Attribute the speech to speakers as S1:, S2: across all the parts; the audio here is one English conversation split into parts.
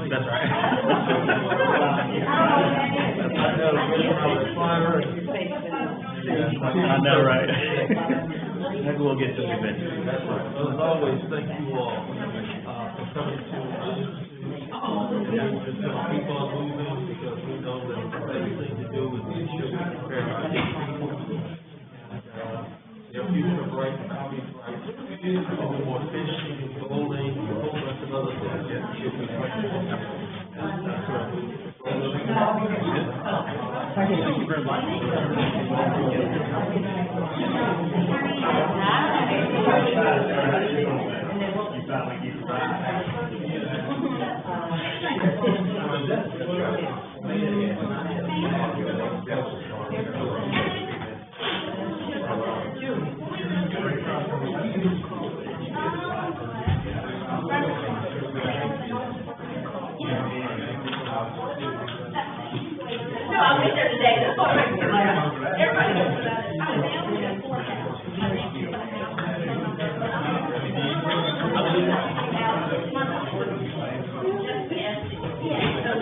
S1: That's right. I know, right? Maybe we'll get to it eventually.
S2: That's right. Well, as always, thank you all for coming to us. Just going to keep on moving because we know that the best thing to do is to ensure we prepare our people. Their future bright, our future bright. No more fishing, bowling, a whole bunch of other things that should be right. That's right. Thank you very much.
S3: No, I'll be there today. That's all right. Everybody knows about it. Yes.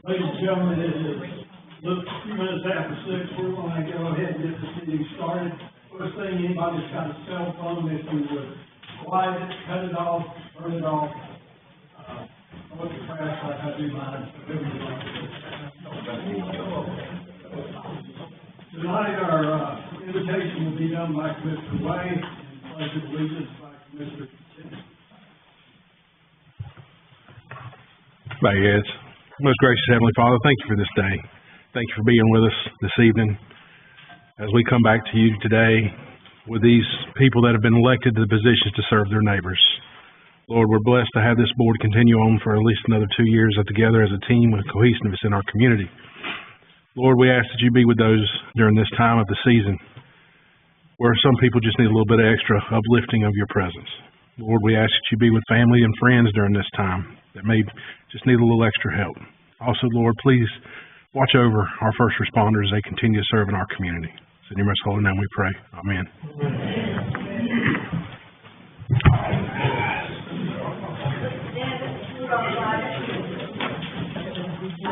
S4: Ladies and gentlemen, it is a few minutes after 6. We're going to go ahead and get this meeting started. First thing, anybody that's got a cell phone, if you would quiet it, cut it off, turn it off. Throw it in the trash like I do mine. Whatever you like to do. Tonight, our invitation will be done by Commissioner Way and pledge of allegiance by Commissioner Kinsey.
S5: Bow your heads. Most gracious Heavenly Father, thank you for this day. Thank you for being with us this evening as we come back to you today with these people that have been elected to the positions to serve their neighbors. Lord, we're blessed to have this board continue on for at least another 2 years together as a team with cohesiveness in our community. Lord, we ask that you be with those during this time of the season where some people just need a little bit of extra uplifting of your presence. Lord, we ask that you be with family and friends during this time that may just need a little extra help. Also, Lord, please watch over our first responders as they continue to serve in our community. It's in your most holy name we pray. Amen.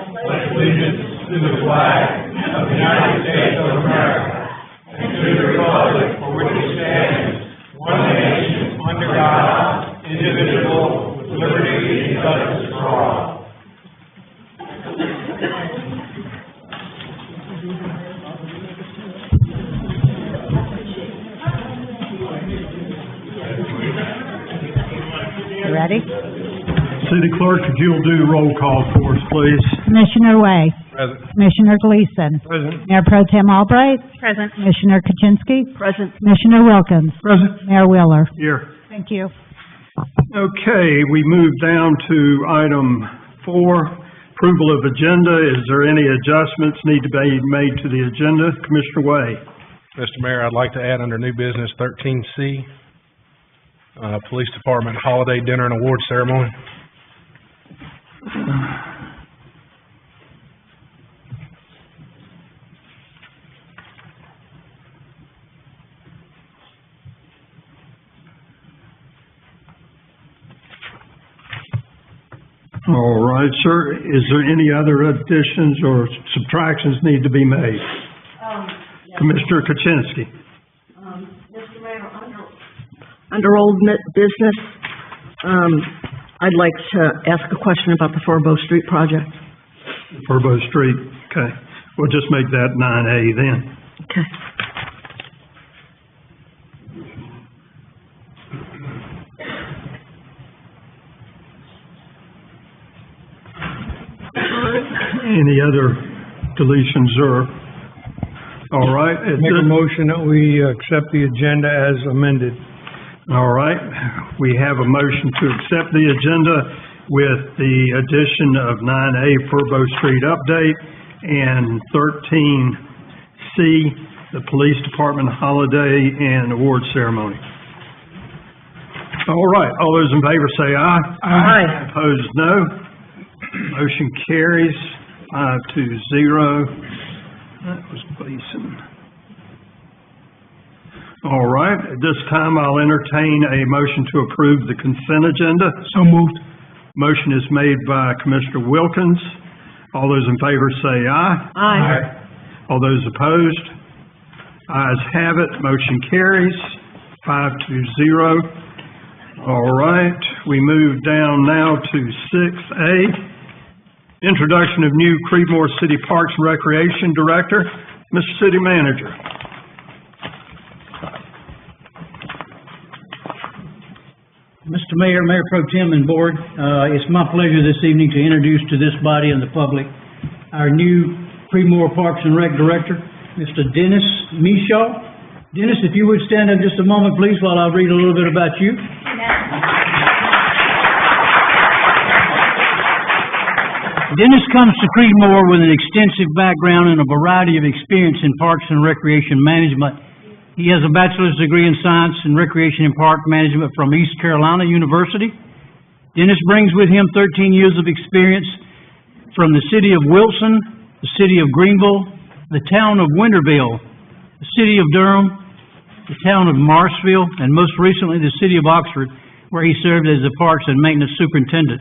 S6: Pledge allegiance to the flag of the United States of America and to the republic for which it stands, one nation, under God, indivisible, with liberty and justice for all.
S7: You ready?
S4: City Clerk, if you'll do roll call for us, please.
S7: Commissioner Way.
S5: Present.
S7: Commissioner Gleason.
S4: Present.
S7: Mayor Pro Tem Albright.
S3: Present.
S7: Commissioner Kaczynski.
S3: Present.
S7: Commissioner Wilkins.
S4: Present.
S7: Mayor Wheeler.
S4: Here.
S7: Thank you.
S4: Okay, we move down to item 4, approval of agenda. Is there any adjustments need to be made to the agenda? Commissioner Way.
S5: Mr. Mayor, I'd like to add under new business 13C, Police Department Holiday Dinner and Award Ceremony.
S4: All right, sir. Is there any other additions or subtractions need to be made? Commissioner Kaczynski.
S3: Mr. Mayor, under old business, I'd like to ask a question about the Furbo Street project.
S4: Furbo Street, okay. We'll just make that 9A then.
S3: Okay.
S4: Any other deletions or
S6: All right,
S8: Make a motion that we accept the agenda as amended.
S6: All right, we have a motion to accept the agenda with the addition of 9A Furbo Street update and 13C, the Police Department holiday and award ceremony. All right, all those in favor say aye.
S3: Aye.
S6: Opposed, no. Motion carries 5-0. That was Gleason. All right, at this time, I'll entertain a motion to approve the consent agenda.
S8: So moved.
S6: Motion is made by Commissioner Wilkins. All those in favor say aye.
S3: Aye.
S6: All those opposed? Ayes have it, motion carries 5-0. All right, we move down now to 6A. Introduction of new CREEDMOOR City Parks and Recreation Director, Mr. City Manager.
S9: Mr. Mayor, Mayor Pro Tem and Board, it's my pleasure this evening to introduce to this body and the public our new CREEDMOOR Parks and Rec Director, Mr. Dennis Mishaw. Dennis, if you would stand up just a moment, please, while I read a little bit about you. Dennis comes to CREEDMOOR with an extensive background and a variety of experience in parks and recreation management. He has a bachelor's degree in science and recreation and park management from East Carolina University. Dennis brings with him 13 years of experience from the city of Wilson, the city of Greenville, the town of Winterville, the city of Durham, the town of Marshville, and most recently the city of Oxford, where he served as the Parks and Maintenance Superintendent.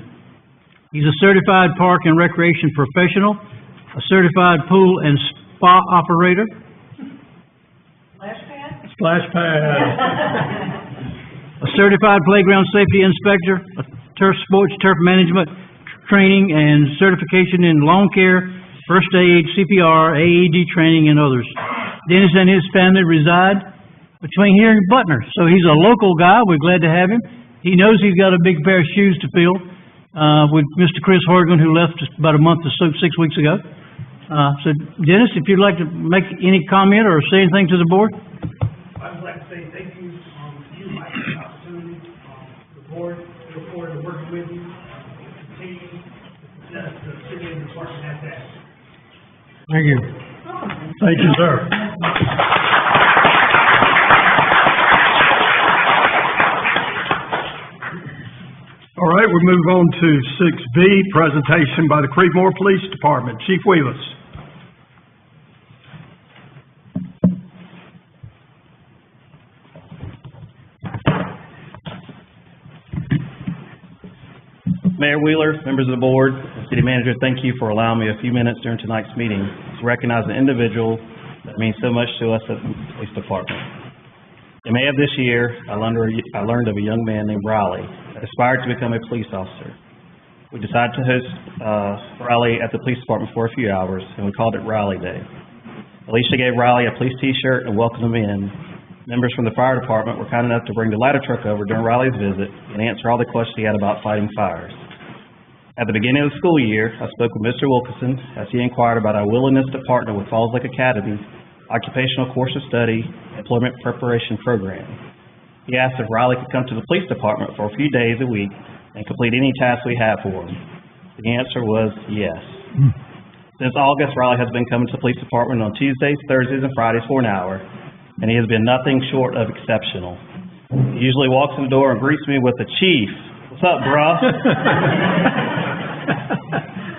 S9: He's a certified park and recreation professional, a certified pool and spa operator,
S6: Splash pad.
S9: a certified playground safety inspector, a turf sports, turf management training and certification in lawn care, first aid, CPR, AED training, and others. Dennis and his family reside between here and Butner, so he's a local guy. We're glad to have him. He knows he's got a big pair of shoes to fill with Mr. Chris Horgan, who left just about a month or so, 6 weeks ago. So, Dennis, if you'd like to make any comment or say anything to the board?
S4: I would like to say thank you to you, Mike, for the opportunity. The board, look forward to working with you, continue the city and department at that.
S8: Thank you.
S6: Thank you, sir. All right, we move on to 6B, presentation by the CREEDMOOR Police Department. Chief Wheelis.
S1: Mayor Wheeler, members of the board, and city manager, thank you for allowing me a few minutes during tonight's meeting to recognize an individual that means so much to us at the police department. In May of this year, I learned of a young man named Riley that aspired to become a police officer. We decided to host Riley at the police department for a few hours, and we called it Riley Day. Alicia gave Riley a police t-shirt and welcomed him in. Members from the fire department were kind enough to bring the ladder truck over during Riley's visit and answer all the questions he had about fighting fires. At the beginning of the school year, I spoke with Mr. Wilkinson as he inquired about our willingness to partner with Falls Lake Academy's Occupational Course of Study Employment Preparation Program. He asked if Riley could come to the police department for a few days a week and complete any tasks we had for him. The answer was yes. Since August, Riley has been coming to the police department on Tuesdays, Thursdays, and Fridays for an hour, and he has been nothing short of exceptional. He usually walks in the door and greets me with the chief. What's up, bruh?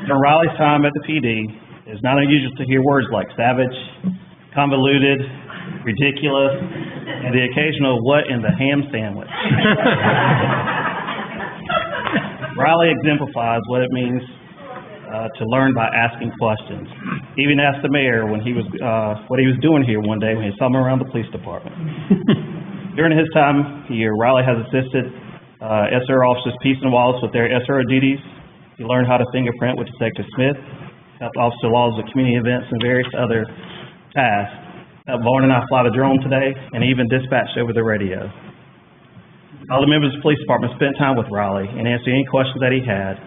S1: During Riley's time at the PD, it's not unusual to hear words like savage, convoluted, ridiculous, and the occasional what in the ham sandwich. Riley exemplifies what it means to learn by asking questions. He even asked the mayor when he was what he was doing here one day when he saw him around the police department. During his time here, Riley has assisted SR officers Peace and Wallace with their SRO duties. He learned how to fingerprint with Detective Smith, helped Officer Laws with community events and various other tasks. Helped Vaughn and I fly the drone today, and even dispatched over the radio. All the members of the police department spent time with Riley and answered any questions that he had.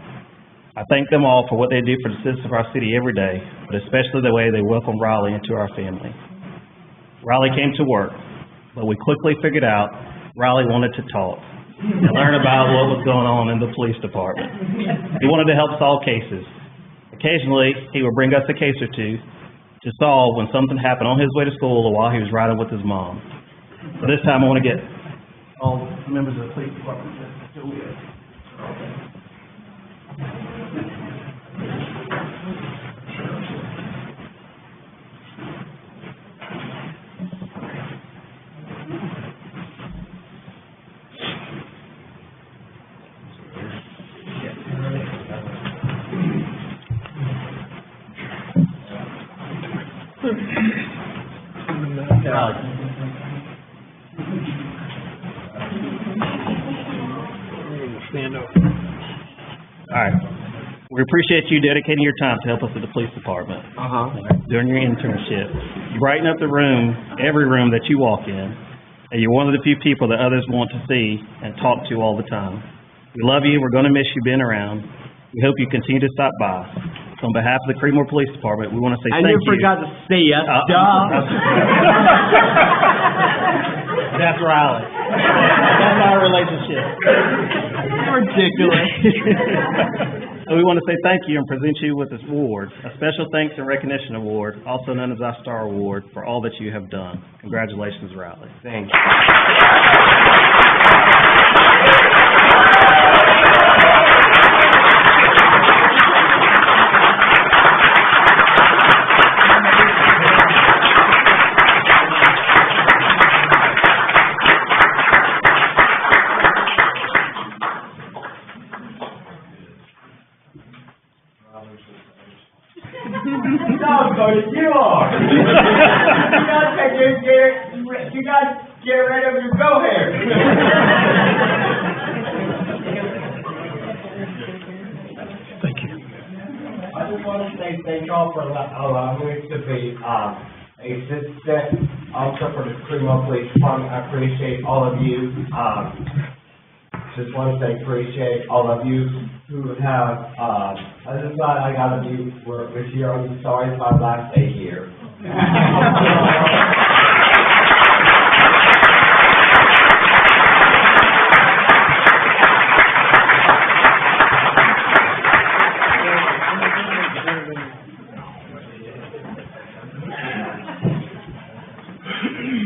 S1: I thank them all for what they do for the citizens of our city every day, but especially the way they welcome Riley into our family. Riley came to work, but we quickly figured out Riley wanted to talk and learn about what was going on in the police department. He wanted to help solve cases. Occasionally, he would bring us a case or two to solve when something happened on his way to school or while he was riding with his mom. So this time I want to get all members of the police department to do it.
S8: Stand up.
S1: All right. We appreciate you dedicating your time to help us at the police department. During your internship. You brighten up the room, every room that you walk in, and you're one of the few people that others want to see and talk to all the time. We love you. We're going to miss you being around. We hope you continue to stop by. So on behalf of the CREEDMOOR Police Department, we want to say thank you.
S10: And you forgot to say it.
S1: That's Riley. That's our relationship.
S10: Ridiculous.
S1: So we want to say thank you and present you with this award, a special thanks and recognition award, also known as our Star Award, for all that you have done. Congratulations, Riley.
S10: Thanks. You are. You guys get rid of your go hair.
S8: Thank you.
S10: I just want to say thank y'all for allowing me to be assistant officer for the CREEDMOOR Police Department. I appreciate all of you. Just want to say appreciate all of you who have, I just thought I got to be with you. I'm sorry if my last day here.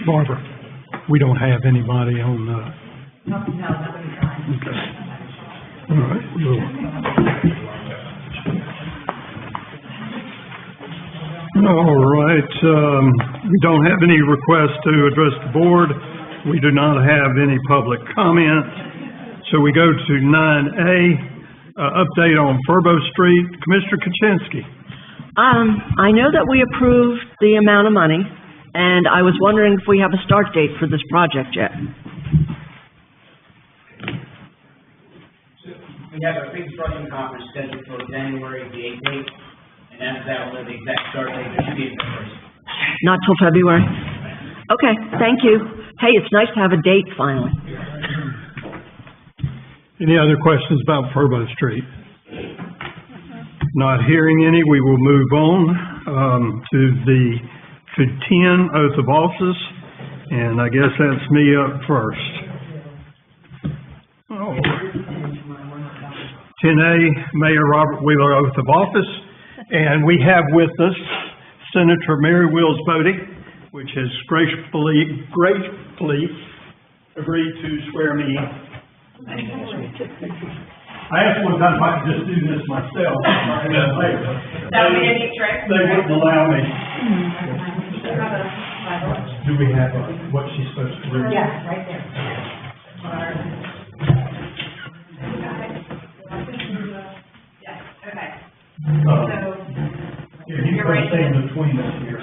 S8: Barbara, we don't have anybody on, okay. All right, we don't have any requests to address the board. We do not have any public comment. So we go to 9A, update on Furbo Street. Commissioner Kaczynski.
S3: I know that we approved the amount of money, and I was wondering if we have a start date for this project yet.
S11: We have a pre-construction conference scheduled for January the 18th, and after that, we'll have the exact start date, it should be the first.
S3: Not till February? Okay, thank you. Hey, it's nice to have a date finally.
S8: Any other questions about Furbo Street? Not hearing any, we will move on to 10, oath of office, and I guess that's me up first. 10A, Mayor Robert Wheeler, oath of office, and we have with us Senator Mary Wills Bodie, which has gracefully agreed to swear me in. I asked one time if I could just do this myself.
S12: That would be a neat trick.
S8: They wouldn't allow me. Do we have what she's supposed to do?
S12: Yes, right there. Yes, okay.
S8: You can stand between us here.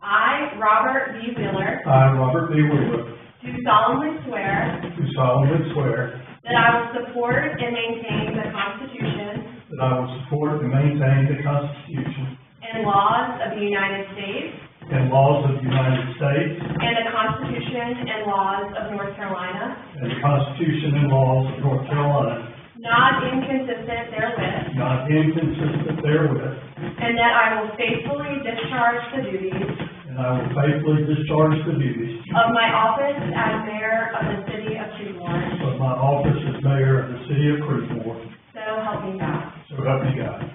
S12: I, Robert B. Wheeler,
S8: I, Robert B. Wheeler,
S12: do solemnly swear
S8: do solemnly swear
S12: that I will support and maintain the Constitution
S8: that I will support and maintain the Constitution
S12: and laws of the United States
S8: and laws of the United States
S12: and the Constitution and laws of North Carolina,
S8: and the Constitution and laws of North Carolina,
S12: not inconsistent therewith,
S8: not inconsistent therewith,
S12: and that I will faithfully discharge the duties
S4: and I will faithfully discharge the duties
S12: of my office as mayor of the city of CREEDMOor.
S4: of my office as mayor of the city of CREEDMOor.
S12: So help me God.
S4: So help me God.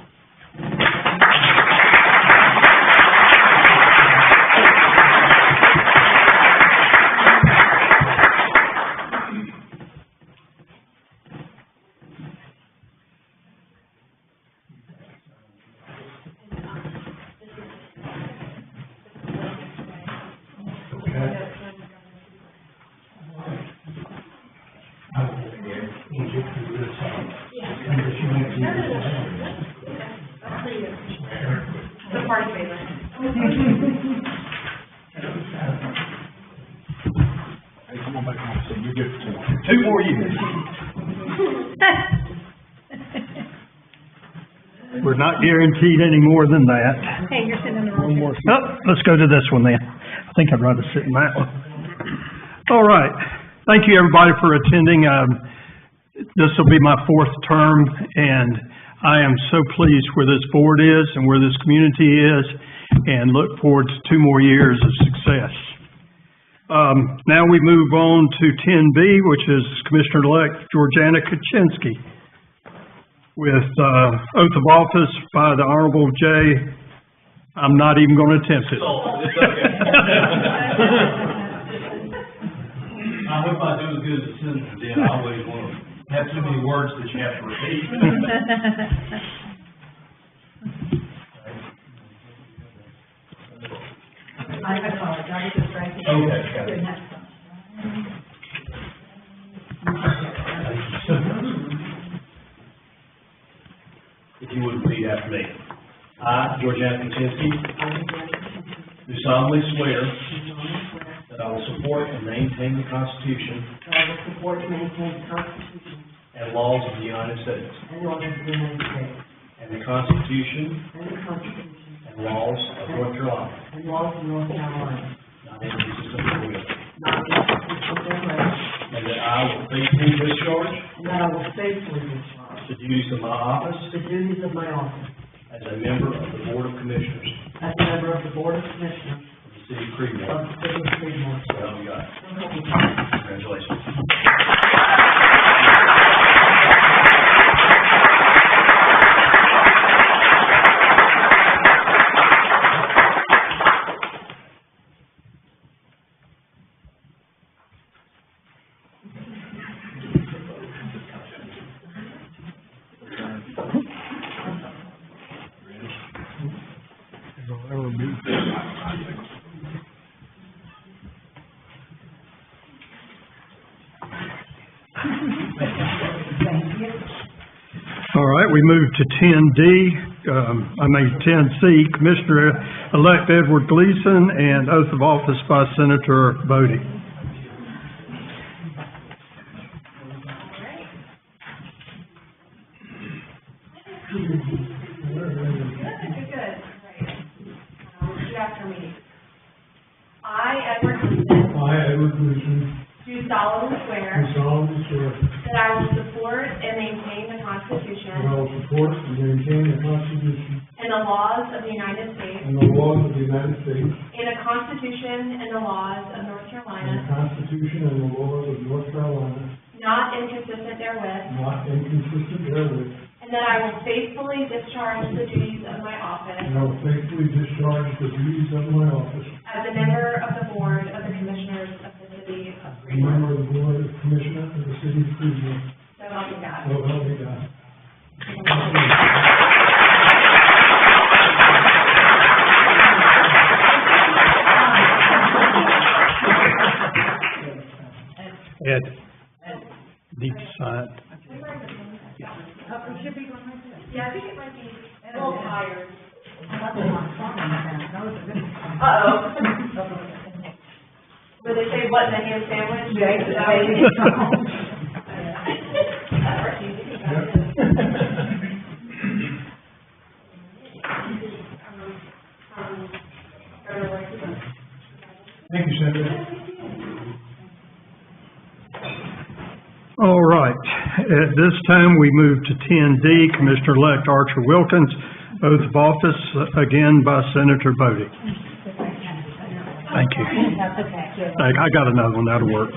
S12: The party favor.
S5: Hey, come on back home, so you're good for 2 more years.
S8: We're not guaranteed any more than that.
S7: Hey, you're sitting in the wrong chair.
S8: Oh, let's go to this one then. I think I'd rather sit in that one. All right. Thank you, everybody, for attending. This will be my 4th term, and I am so pleased where this board is and where this community is, and look forward to 2 more years of success. Now we move on to 10B, which is Commissioner-elect Georgiana Kaczynski, with oath of office by the Honorable Jay. I'm not even going to attempt it.
S2: I hope I do as good as a senator did. I always want to have too many words that you have to repeat.
S3: I apologize, it's right here.
S2: Okay. If you would repeat after me. I, Georgiana Kaczynski, do solemnly swear that I will support and maintain the Constitution
S3: That I will support and maintain the Constitution
S2: and laws of the United States
S3: and laws of the United States
S2: and the Constitution
S3: and the Constitution
S2: and laws of North Carolina,
S3: and laws of North Carolina,
S2: not inconsistent therewith,
S3: not inconsistent therewith,
S2: and that I will faithfully discharge
S3: and that I will faithfully discharge
S2: the duties of my office
S3: the duties of my office
S2: as a member of the Board of Commissioners
S3: as a member of the Board of Commissioners
S2: of the City of
S3: of
S2: Creedmoor.
S3: the city of CREEDMOor.
S2: So help me God.
S3: So help me God.
S2: Congratulations.
S8: All right, we move to 10C, Commissioner-elect Edward Gleason, and oath of office by Senator Bodie.
S12: Good. Repeat after me. I, Edward Gleason,
S4: I, Edward Gleason,
S12: do solemnly
S4: do
S12: swear
S4: solemnly swear
S12: that I will support and maintain the
S4: that
S12: Constitution
S4: I will support and maintain the Constitution
S12: and the laws of the United States
S4: and the laws of the United States
S12: and the Constitution and the laws of North
S4: and the
S12: Carolina,
S4: Constitution and the laws of North Carolina,
S12: not inconsistent therewith,
S4: not inconsistent therewith,
S12: and that I will faithfully discharge the duties of my office
S4: and I will faithfully discharge the duties of my office
S12: as a member of the Board of the Commissioners of the City of
S4: as a
S12: CREEDMOor.
S4: member of the Board of Commissioners of the City of CREEDMOor.
S12: So help me God.
S4: So help me God.
S8: Ed, need to sign.
S12: Yeah, I think it might be a little tired. Uh-oh. Would they say what in the ham sandwich?
S4: Thank you, Senator.
S8: All right, at this time, we move to 10D, Commissioner-elect Archer Wilkins, Oath of office, again by Senator Bodie. Thank you.
S7: That's okay.
S8: I got another one, that'll work.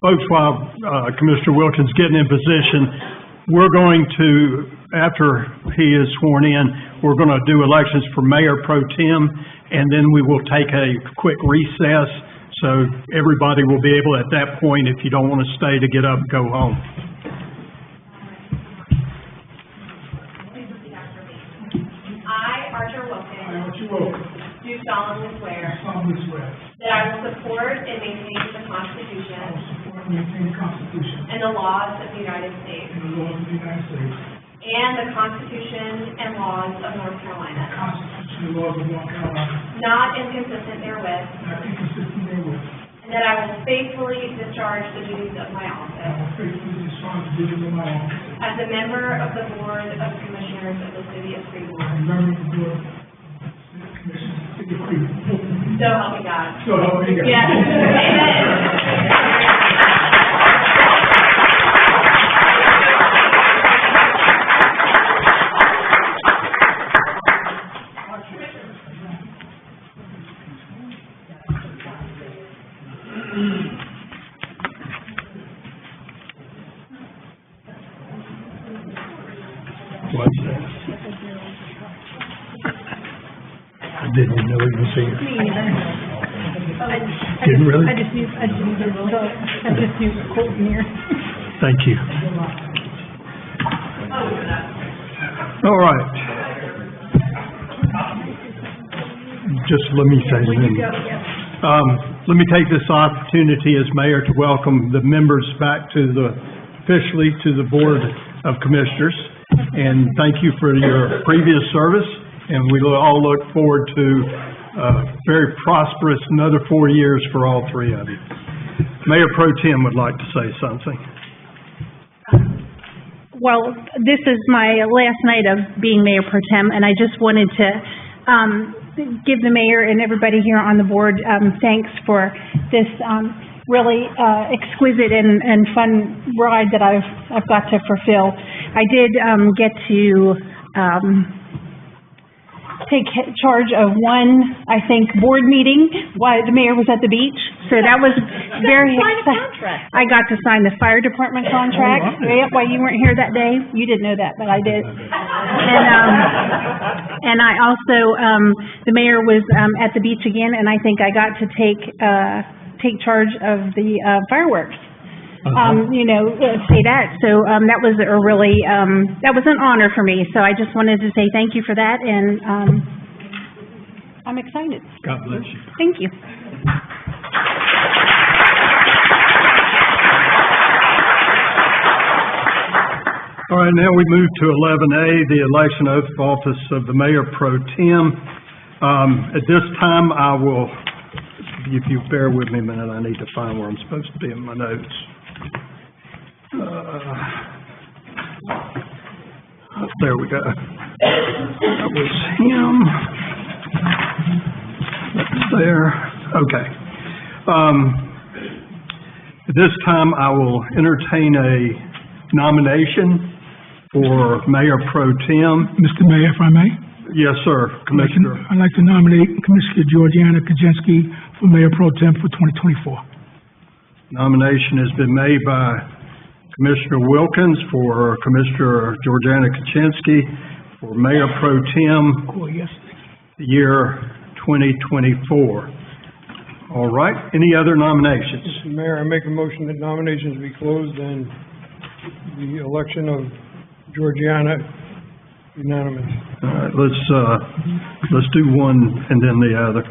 S8: Folks, while Commissioner Wilkins getting in position, we're going to, after he is sworn in, we're going to do elections for Mayor Pro Tem, and then we will take a quick recess, so everybody will be able at that point, if you don't want to stay, to get up and go home.
S12: I, Archer Wilkins, do solemnly swear that I will support and maintain the Constitution and the laws of the United States and the Constitution and laws of North Carolina, not inconsistent therewith, and that I will faithfully discharge the duties of my office as a member of the Board of Commissioners of the City of CREEDMOOR. So help me God.
S6: So help me God.
S12: Yes. Amen.
S8: What's that? I didn't even know he was here. Didn't really?
S7: I just knew quoting here.
S8: Thank you. All right. Just let me say let me take this opportunity as mayor to welcome the members back to officially to the Board of Commissioners, and thank you for your previous service, and we all look forward to very prosperous another 4 years for all three of you. Mayor Pro Tem would like to say something.
S7: Well, this is my last night of being Mayor Pro Tem, and I just wanted to give the mayor and everybody here on the board thanks for this really exquisite and fun ride that I've got to fulfill. I did get to take charge of one, I think, board meeting while the mayor was at the beach. So that was very exciting. I got to sign the fire department contract. Yep, while you weren't here that day. You didn't know that, but I did. And I also, the mayor was at the beach again, and I think I got to take charge of the fireworks. Say that. So that was a really, that was an honor for me. So I just wanted to say thank you for that, and I'm excited.
S8: God bless you.
S7: Thank you.
S8: All right, now we move to 11A, the election oath of office of the Mayor Pro Tem. At this time, I will, if you bear with me a minute, I need to find where I'm supposed to be in my notes. There we go. That was him. That's there. Okay. At this time, I will entertain a nomination for Mayor Pro Tem.
S6: Mr. Mayor, if I may?
S8: Yes, sir, Commissioner.
S6: I'd like to nominate Commissioner Georgiana Kaczynski for Mayor Pro Tem for 2024.
S8: Nomination has been made by Commissioner Wilkins for Commissioner Georgiana Kaczynski for Mayor Pro Tem the year 2024. All right, any other nominations?
S13: Mr. Mayor, I make a motion that nominations be closed and the election of Georgiana unanimous.
S8: All right, let's do one and then the other.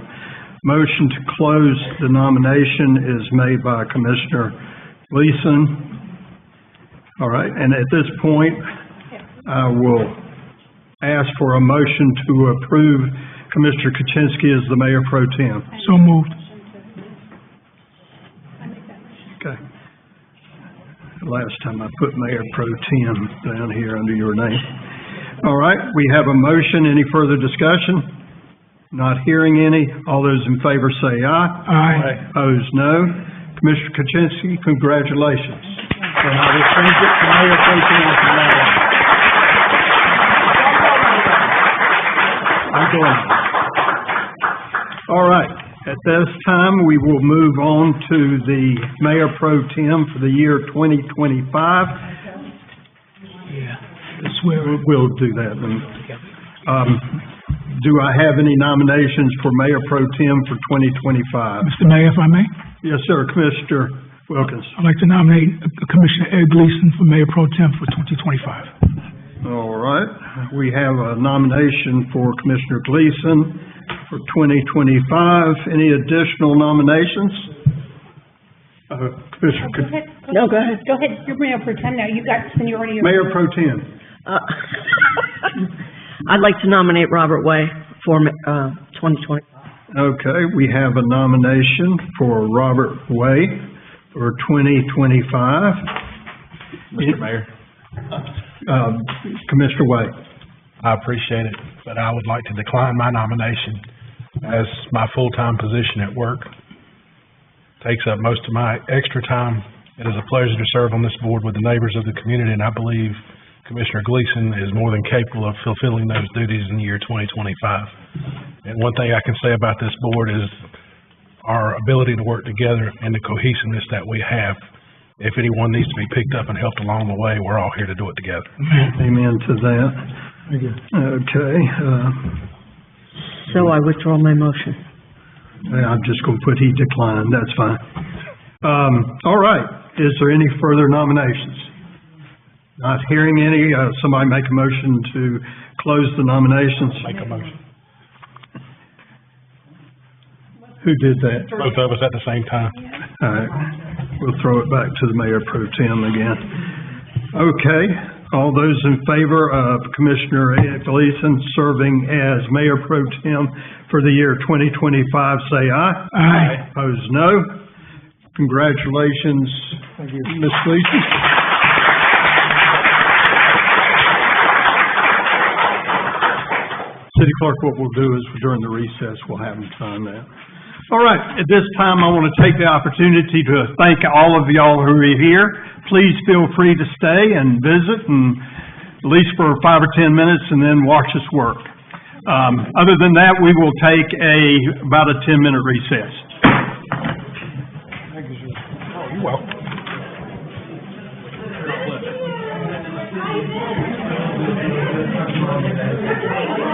S8: Motion to close the nomination is made by Commissioner Gleason. All right, and at this point, I will ask for a motion to approve Commissioner Kaczynski as the Mayor Pro Tem.
S6: So moved.
S8: Okay. Last time I put Mayor Pro Tem down here under your name. All right, we have a motion. Any further discussion? Not hearing any. All those in favor say aye.
S6: Aye.
S8: Opposed, no. Commissioner Kaczynski, congratulations. And I will change it to Mayor Pro Tem from now on. I'm going. All right, at this time, we will move on to the Mayor Pro Tem for the year 2025. We'll do that. Do I have any nominations for Mayor Pro Tem for 2025?
S14: Mr. Mayor, if I may,
S8: Yes, sir, Commissioner Wilkins.
S14: I'd like to nominate Commissioner Ed Gleason for Mayor Pro Tem for 2025.
S8: All right, we have a nomination for Commissioner Gleason for 2025. Any additional nominations? Commissioner,
S7: Go ahead.
S3: No, go ahead.
S7: Go ahead, you're Mayor Pro Tem now, you got seniority.
S8: Mayor Pro Tem.
S3: I'd like to nominate Robert Way for 2025.
S8: Okay, we have a nomination for Robert Way for 2025.
S5: Mr. Mayor,
S8: Commissioner Way.
S5: I appreciate it, but I would like to decline my nomination as my full-time position at work takes up most of my extra time. It is a pleasure to serve on this board with the neighbors of the community, and I believe Commissioner Gleason is more than capable of fulfilling those duties in the year 2025. And one thing I can say about this board is our ability to work together and the cohesiveness that we have. If anyone needs to be picked up and helped along the way, we're all here to do it together.
S8: Amen to that. Okay,
S3: So I withdraw my motion.
S8: I'm just gonna put he declined, that's fine. All right, is there any further nominations? Not hearing any, somebody make a motion to close the nominations?
S5: Make a motion.
S8: Who did that?
S5: Both of us at the same time.
S8: All right, we'll throw it back to the Mayor Pro Tem again. Okay, all those in favor of Commissioner Ed Gleason serving as Mayor Pro Tem for the year 2025, say aye.
S14: Aye.
S8: Opposed, no. Congratulations, Ms. Gleason. City Clerk, what we'll do is during the recess, we'll have them sign that. All right, at this time, I want to take the opportunity to thank all of y'all who are here. Please feel free to stay and visit, and at least for 5 or 10 minutes, and then watch us work. Other than that, we will take about a 10-minute recess.
S5: You're welcome.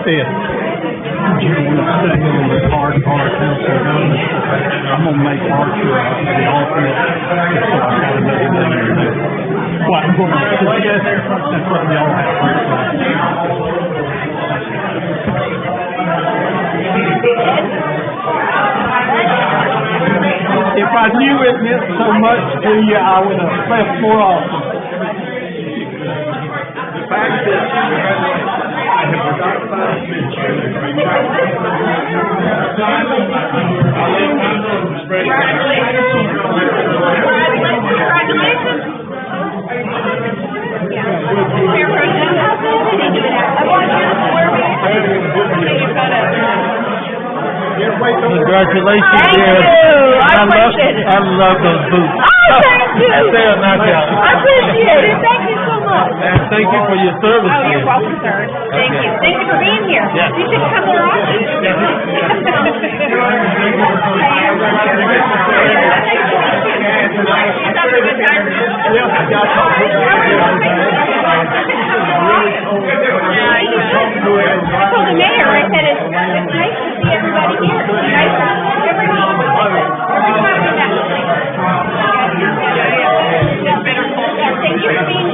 S8: Ed, do you want to stay on the hard part council government? I'm going to make Archer the alternate, just so I got another thing to do. What, I'm going to suggest, that's what we all have. If I knew it meant so much to you, I would have left more often. The fact is, I have forgotten about it.
S6: Congratulations, dear.
S3: I appreciate it.
S6: I love those boots.
S3: Oh, thank you.
S6: They're a nice job.
S3: I appreciate it. Thank you so much.
S6: And thank you for your service.
S7: Oh, you're welcome, sir. Thank you. Thank you for being here.
S6: Yeah.
S7: You should come more often. I told the mayor, I said, it's nice to see everybody here. It's nice to see everybody. Every time we met. Thank you for being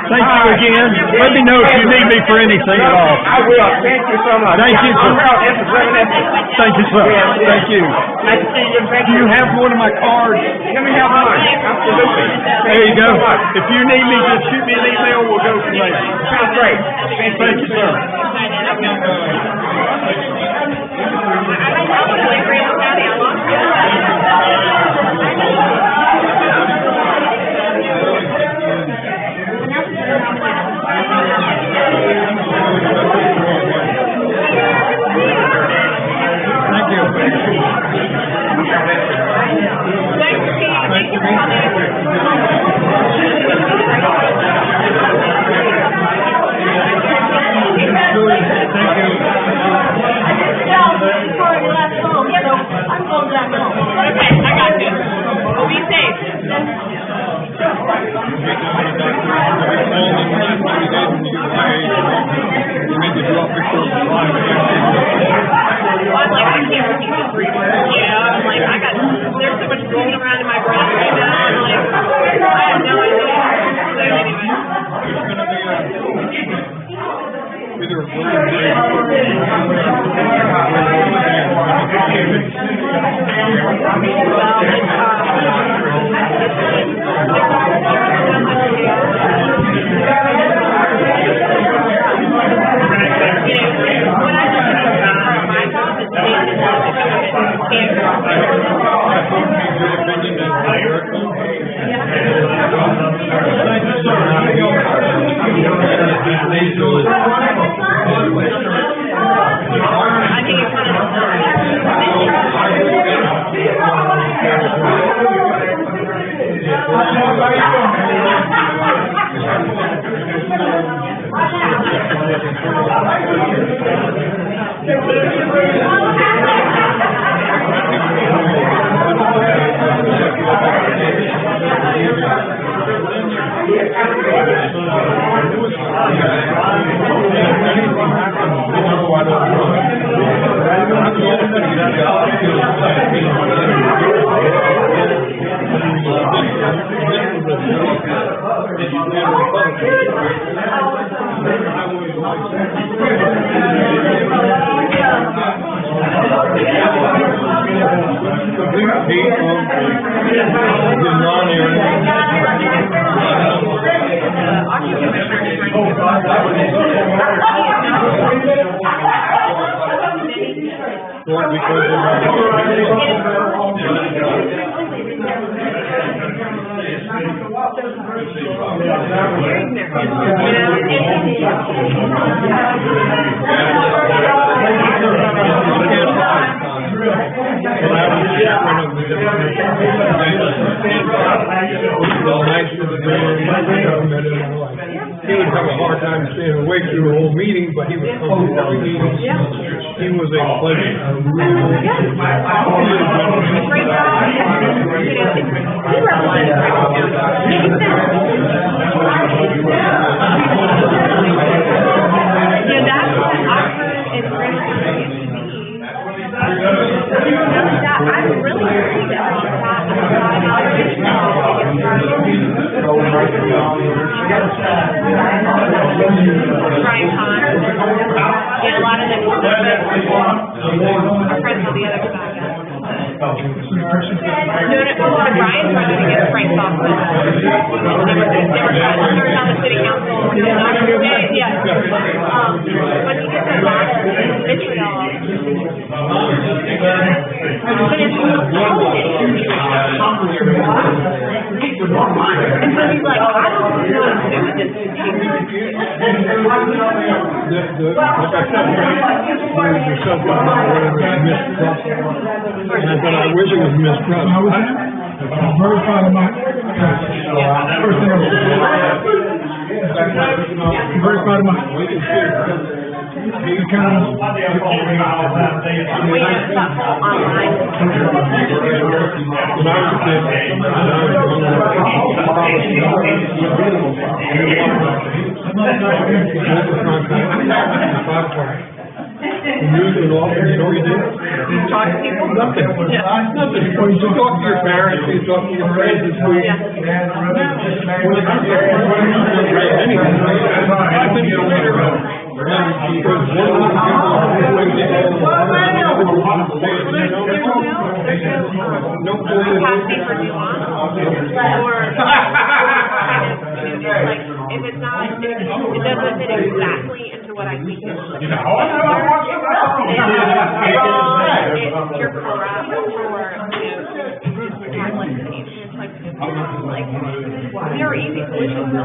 S8: Thank you again. Let me know if you need me for anything at all.
S6: I will. Thank you so much.
S8: Thank you, sir. Thank you, sir. Thank you.
S6: Nice to see you.
S8: Do you have one of my cards?
S6: Let me have mine. Absolutely.
S8: There you go. If you need me, just shoot me an email. We'll go from there.
S6: Sounds great.
S8: Thank you, sir.
S13: He would have a hard time staying awake through the whole meeting, but he would come to every meeting. He was a pleasure.
S12: Brian Kahn, and a lot of them are friends with the other side. Brian's running against Frank Thompson. They were on the city council. Yeah. But he gets a lot of vitriol. But it's and so he's like, I don't know what to do with this.
S13: And I thought, I wish it was mistrust.
S14: I'm very proud of my, first thing I'm very proud of my,
S12: Talk to people?
S13: Nothing. When you talk to your parents, you talk to your friends this week. I think you'll later on. Because one of the no
S12: capacity for nuance, or like if it's not, if it doesn't fit exactly into what I think is. You're correct, or there are easy solutions.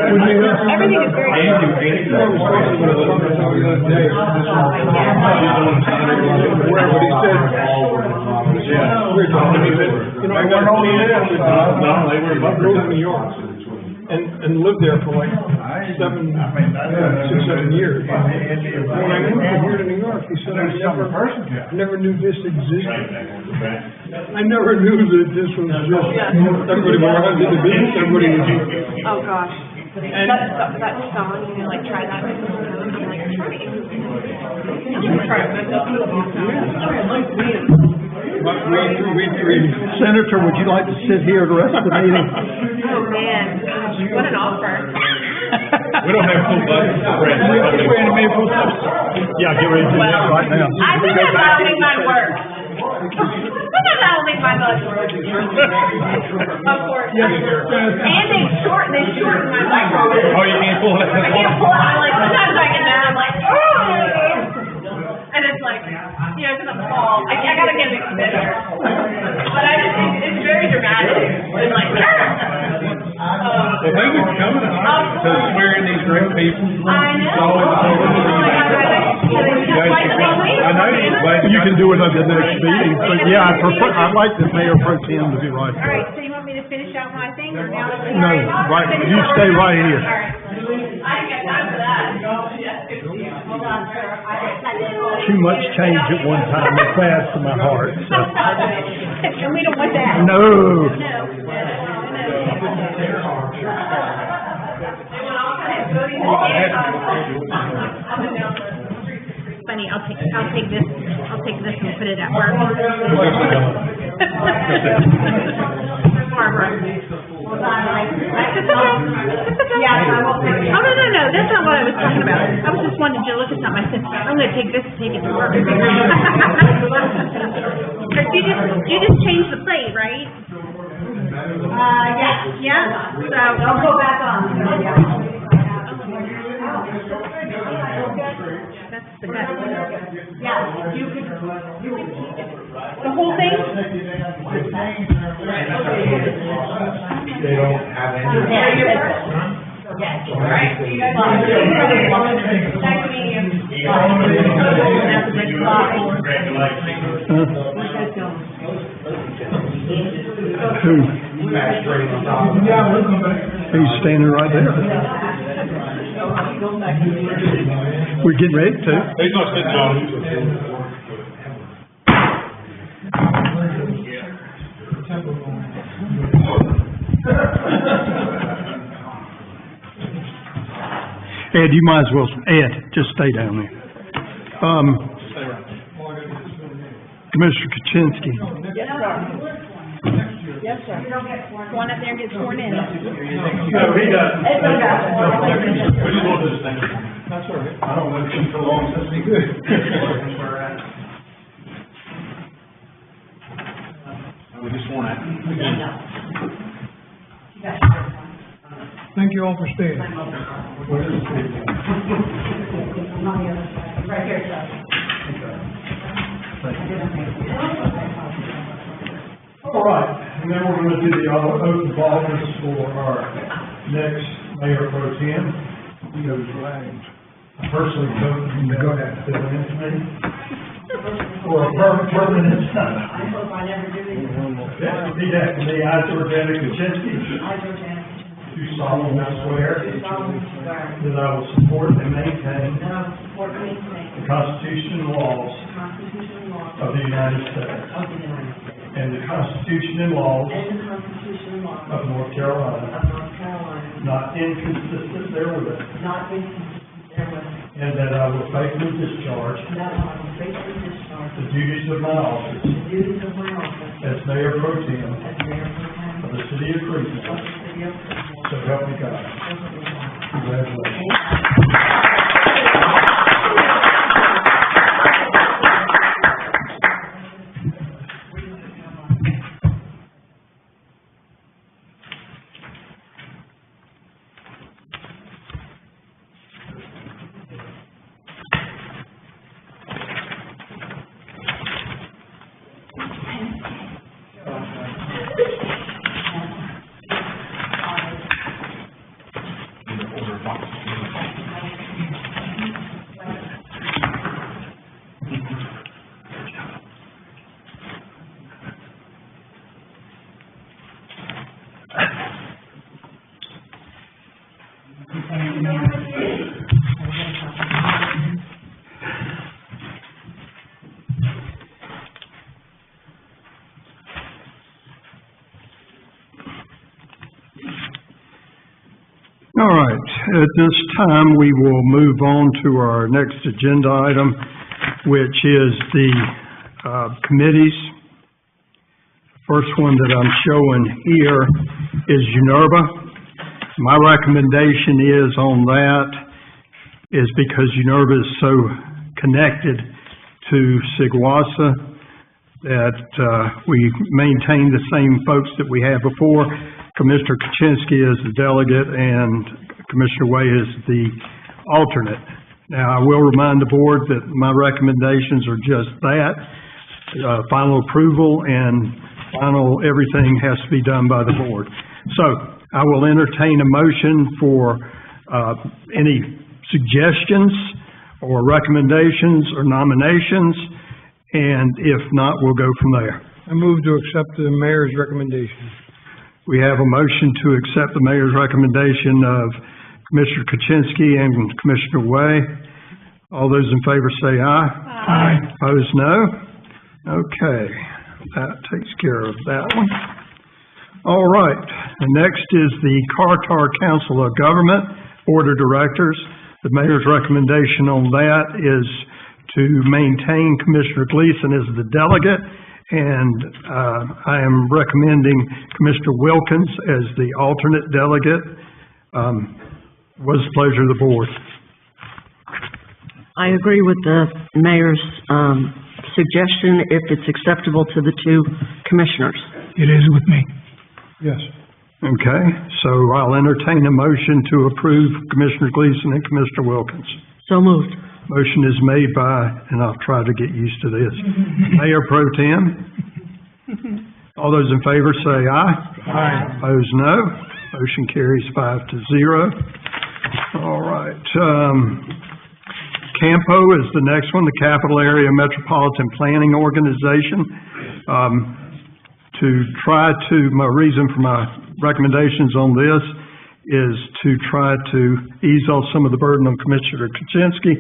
S12: Everything is very
S13: New York, and lived there for like 6, 7 years. When I moved from here to New York, he said, I never knew this existed. I never knew that this was just, everybody around did the business, everybody was.
S12: Oh, gosh. And that song, you know, like, try that. I'm like,
S8: Senator, would you like to sit here the rest of the meeting?
S12: Oh, man. Gosh, what an offer.
S5: We don't have full budgets for friends.
S8: Yeah, get ready to do that right now.
S12: I think that'll make mine work. That'll make my budget work. Of course. And they shorten my budget.
S5: Oh, you can't pull it out?
S12: I can't pull it out. Like, sometimes I get mad. I'm like, oh! And it's like, you know, it's in the fall. I gotta get it better. But it's very dramatic. It's like,
S5: Well, thank you for coming to swear in these great people.
S12: I know.
S5: I know
S8: You can do it at the next meeting, but yeah, I'd like the mayor pro tem to be right
S7: All
S8: there.
S7: right, so you want me to finish out my thing, or now that we...
S8: No, right, you stay right here.
S12: I ain't got time for that.
S8: Too much change at one time is bad for my heart, so.
S7: And we don't want that.
S8: No.
S7: Funny, I'll take this and put it at work. Barbara. It's okay. Oh, no, that's not what I was talking about. I was just wanting to look at something. I said, I'm gonna take this and take it to work. You just changed the plate, right? Yeah, so.
S12: Don't go back on.
S7: That's the gut.
S12: Yeah, you can keep it.
S7: The whole thing?
S6: They don't have any.
S12: Yes, all right. Nice to meet you.
S8: Who? He's standing right there. We're getting ready to.
S5: He's not sitting down.
S8: Ed, you might as well, Ed, just stay down there. Commissioner Kuczynski.
S7: Yes, sir. Yes, sir. Go on up there and get sworn in.
S8: No, he doesn't.
S7: It's okay.
S8: We just want to do this thing. That's all right. I don't know if it's so long since we could.
S5: We just want to.
S13: Thank you all for staying.
S12: Right here, sir.
S8: All right, and then we're going to do the oath of office for our next mayor pro tem. He goes right. I personally vote him to go ahead and fill in for me. For a permanent.
S12: I hope I never do this.
S8: Repeat after me. I, Georgiana Kuczynski.
S12: I, Georgiana,
S8: Do solemnly swear.
S12: do solemnly swear
S8: That I will support and maintain.
S12: that I will support and maintain
S8: The Constitution and laws.
S12: the Constitution and laws
S8: Of the United States.
S12: of the United States
S8: And the Constitution and laws.
S12: and the Constitution and laws
S8: Of North Carolina.
S12: of North Carolina,
S8: Not inconsistent therewith.
S12: not inconsistent therewith,
S8: And that I will faithfully discharge.
S12: and that I will faithfully discharge
S8: The duties of my office.
S12: the duties of my office
S8: As Mayor Pro Tem.
S12: as Mayor pro tem
S8: Of the City of
S12: of
S8: CREEDMOOR.
S12: the City of Creedmoor.
S8: So help me God. Congratulations. All right, at this time, we will move on to our next agenda item, which is the committees. First one that I'm showing here is UNERBA. My recommendation is on that is because UNERBA is so connected to SIGWASA that we maintain the same folks that we had before. Commissioner Kuczynski is the delegate and Commissioner Way is the alternate. Now, I will remind the board that my recommendations are just that, final approval and final everything has to be done by the board. So, I will entertain a motion for any suggestions or recommendations or nominations, and if not, we'll go from there.
S13: I move to accept the mayor's recommendation.
S8: We have a motion to accept the mayor's recommendation of Commissioner Kuczynski and Commissioner Way. All those in favor say aye. Aye. Opposed, no. Okay, that takes care of that one. All right, the next is the Carter Council of Government Board of Directors. The mayor's recommendation on that is to maintain Commissioner Gleason as the delegate, and I am recommending Commissioner Wilkins as the alternate delegate. What's the pleasure of the board?
S3: I agree with the mayor's, suggestion if it's acceptable to the two commissioners.
S14: It is with me.
S13: Yes.
S8: Okay, so I'll entertain a motion to approve Commissioner Gleason and Commissioner Wilkins.
S3: So moved.
S8: Motion is made by, and I'll try to get used to this, Mayor Pro Tem. All those in favor say aye.
S13: Aye.
S8: Opposed, no. Motion carries 5-0. All right, CAMPO is the next one, the Capital Area Metropolitan Planning Organization. My reason for my recommendations on this is to try to ease off some of the burden on Commissioner Kuczynski.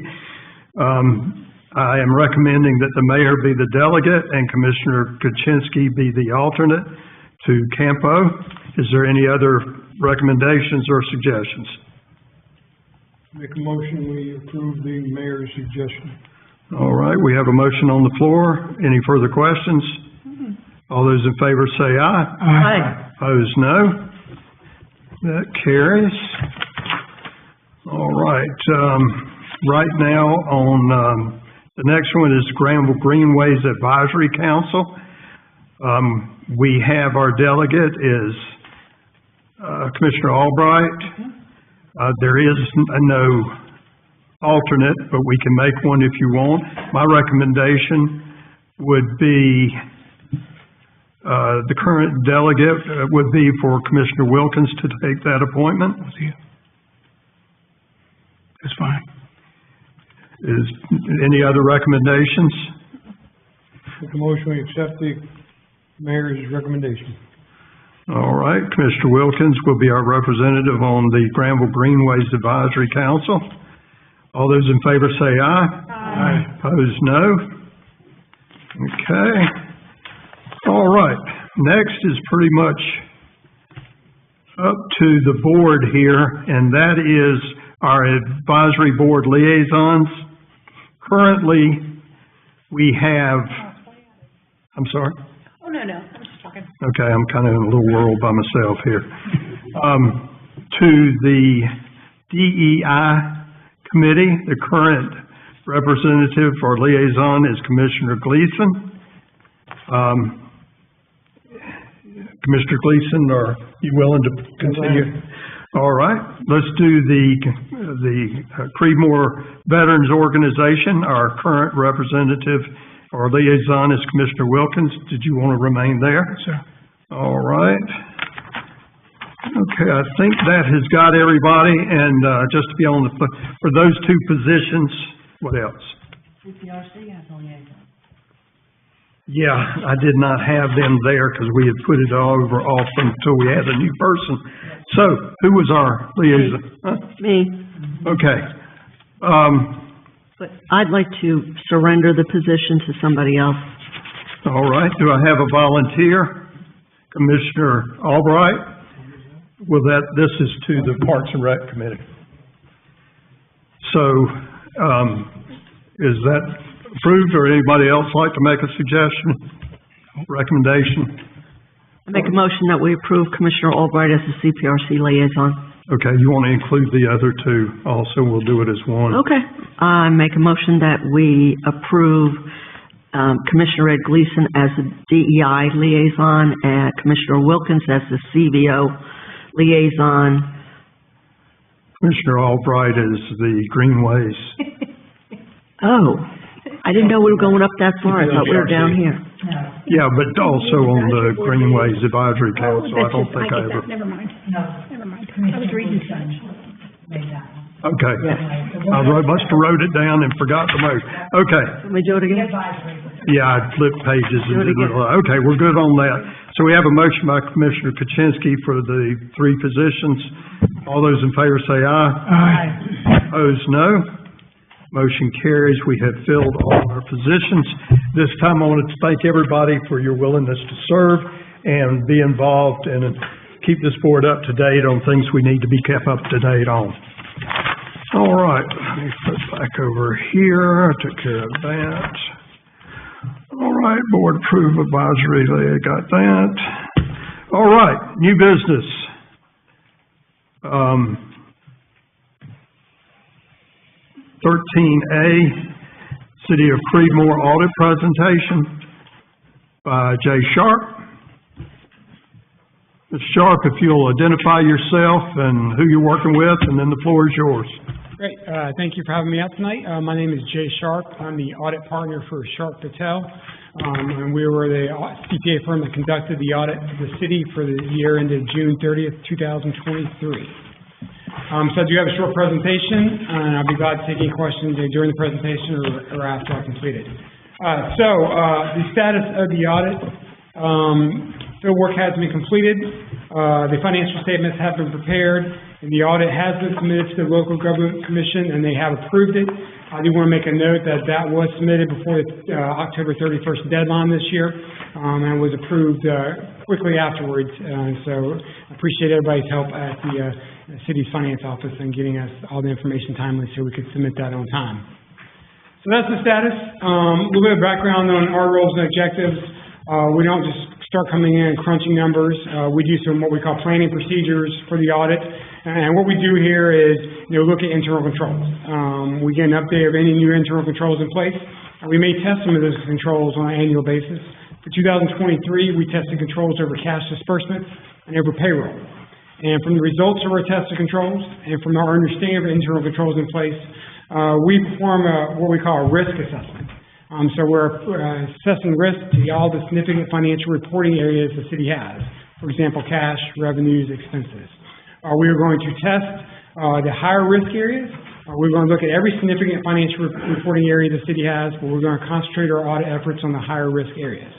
S8: I am recommending that the mayor be the delegate and Commissioner Kuczynski be the alternate to CAMPO. Is there any other recommendations or suggestions?
S13: Make a motion, we approve the mayor's suggestion.
S8: All right, we have a motion on the floor. Any further questions? All those in favor say aye.
S3: Aye.
S8: Opposed, no. That carries. All right, right now on, the next one is Granville Greenways Advisory Council. We have our delegate is, Commissioner Albright. There is no alternate, but we can make one if you want. My recommendation would be, the current delegate would be for Commissioner Wilkins to take that appointment.
S14: That's fine.
S8: Is any other recommendations?
S13: Make a motion, we accept the mayor's recommendation.
S8: All right, Commissioner Wilkins will be our representative on the Granville Greenways Advisory Council. All those in favor say aye.
S13: Aye.
S8: Opposed, no. Okay. All right, next is pretty much up to the board here, and that is our advisory board liaisons. Currently, we have, I'm sorry?
S7: Oh, no, I'm just talking.
S8: Okay, I'm kind of in a little world by myself here. To the DEI committee, the current representative or liaison is Commissioner Gleason. Commissioner Gleason, are you willing to continue? All right, let's do the CREEDMOOR Veterans Organization. Our current representative or liaison is Commissioner Wilkins. Did you want to remain there?
S14: Yes, sir.
S8: All right. Okay, I think that has got everybody, and just to be on the, for those two positions, what else?
S3: CPRC has a liaison.
S8: Yeah, I did not have them there because we had put it all over off until we had a new person. So, who was our liaison? Huh?
S3: Me.
S8: Okay.
S3: But I'd like to surrender the position to somebody else.
S8: All right, do I have a volunteer? Commissioner Albright? Well, this is to the Parks and Rec Committee. So, is that approved, or anybody else like to make a suggestion, recommendation?
S3: I make a motion that we approve Commissioner Albright as the CPRC liaison.
S8: Okay, you want to include the other two also, we'll do it as one.
S3: Okay. I make a motion that we approve Commissioner Ed Gleason as the DEI liaison and Commissioner Wilkins as the CVO liaison.
S8: Commissioner Albright is the Greenways.
S3: Oh, I didn't know we were going up that far. I thought we were down here.
S8: Yeah, but also on the Greenways Advisory Council. I don't think I ever.
S7: Never mind. Never mind. I was reading such.
S8: Okay. I must have wrote it down and forgot to move. Okay.
S3: Let me do it again.
S8: Yeah, I flipped pages and didn't realize. Okay, we're good on that. So we have a motion by Commissioner Kuczynski for the three positions. All those in favor say aye.
S14: Aye.
S8: Opposed, no. Motion carries. We have filled all our positions. This time I wanted to thank everybody for your willingness to serve and be involved and keep this board up to date on things we need to be kept up to date on. All right, let me flip back over here. I took care of that. All right, board approved advisory, they got that. All right, new business. 13A, City of Creedmoor audit presentation by Jay Sharp. Mr. Sharp, if you'll identify yourself and who you're working with, and then the floor is yours.
S15: Great. Thank you for having me out tonight. My name is Jay Sharp. I'm the audit partner for Sharp Patel. And we were the CPA firm that conducted the audit of the city for the year ended June 30th, 2023. So I do have a short presentation, and I'll be glad to take any questions during the presentation or after I complete it. The status of the audit, field work has been completed, the financial statements have been prepared, and the audit has been submitted to the Local Government Commission, and they have approved it. I do want to make a note that that was submitted before the October 31st deadline this year, and was approved quickly afterwards. So I appreciate everybody's help at the city's finance office in getting us all the information timely so we could submit that on time. So that's the status. A little bit of background on our roles and objectives. We don't just start coming in and crunching numbers. We do some what we call planning procedures for the audit. And what we do here is, look at internal controls. We get an update of any new internal controls in place. We may test some of those controls on an annual basis. For 2023, we tested controls over cash disbursements and over payroll. And from the results of our tested controls and from our understanding of internal controls in place, we perform what we call a risk assessment. So we're assessing risk to all the significant financial reporting areas the city has. For example, cash, revenues, expenses. We are going to test the higher risk areas. We're going to look at every significant financial reporting area the city has, but we're going to concentrate our audit efforts on the higher risk areas.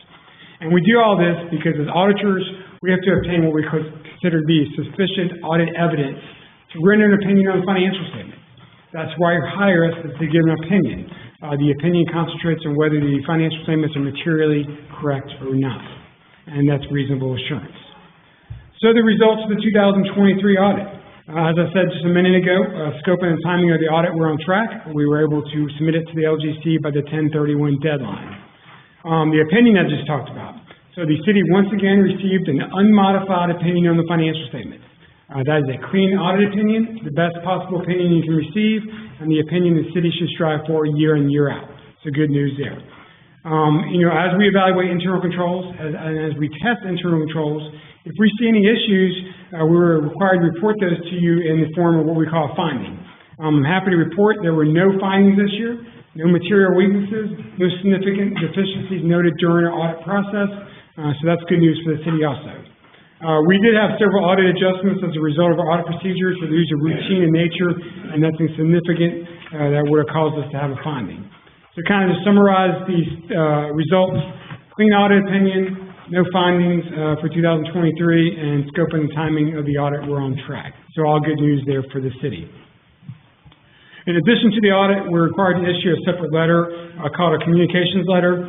S15: And we do all this because as auditors, we have to obtain what we consider to be sufficient audit evidence to render an opinion on financial statements. That's why you hire us, is to give an opinion. The opinion concentrates on whether the financial statements are materially correct or not, and that's reasonable assurance. So the results of the 2023 audit. As I said just a minute ago, scope and timing of the audit were on track. We were able to submit it to the LGC by the 10/31 deadline. The opinion I just talked about. So the city once again received an unmodified opinion on the financial statements. That is a clean audit opinion, the best possible opinion you can receive, and the opinion the city should strive for year in, year out. So good news there. As we evaluate internal controls, and as we test internal controls, if we see any issues, we're required to report those to you in the form of what we call a finding. I'm happy to report there were no findings this year, no material weaknesses, no significant deficiencies noted during our audit process, so that's good news for the city also. We did have several audit adjustments as a result of our audit procedures, but these are routine in nature and nothing significant that would have caused us to have a finding. So kind of to summarize these results, clean audit opinion, no findings for 2023, and scope and timing of the audit were on track. So all good news there for the city. In addition to the audit, we're required to issue a separate letter called a communications letter.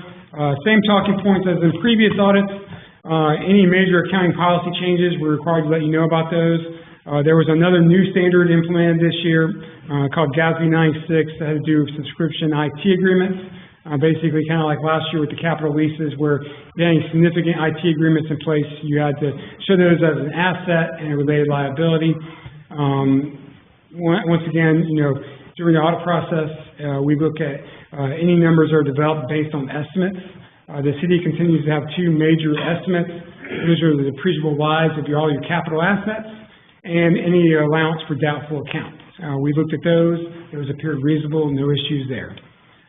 S15: Same talking points as in previous audits. Any major accounting policy changes, we're required to let you know about those. There was another new standard implemented this year called GASB 96 that had to do with subscription IT agreements. Basically kind of like last year with the capital leases where you had any significant IT agreements in place, you had to show those as an asset and a related liability. Once again, during the audit process, we look at any numbers are developed based on estimates. The city continues to have two major estimates. Those are the depreciable lives of all your capital assets and any allowance for doubtful accounts. We looked at those. Those appeared reasonable, no issues there.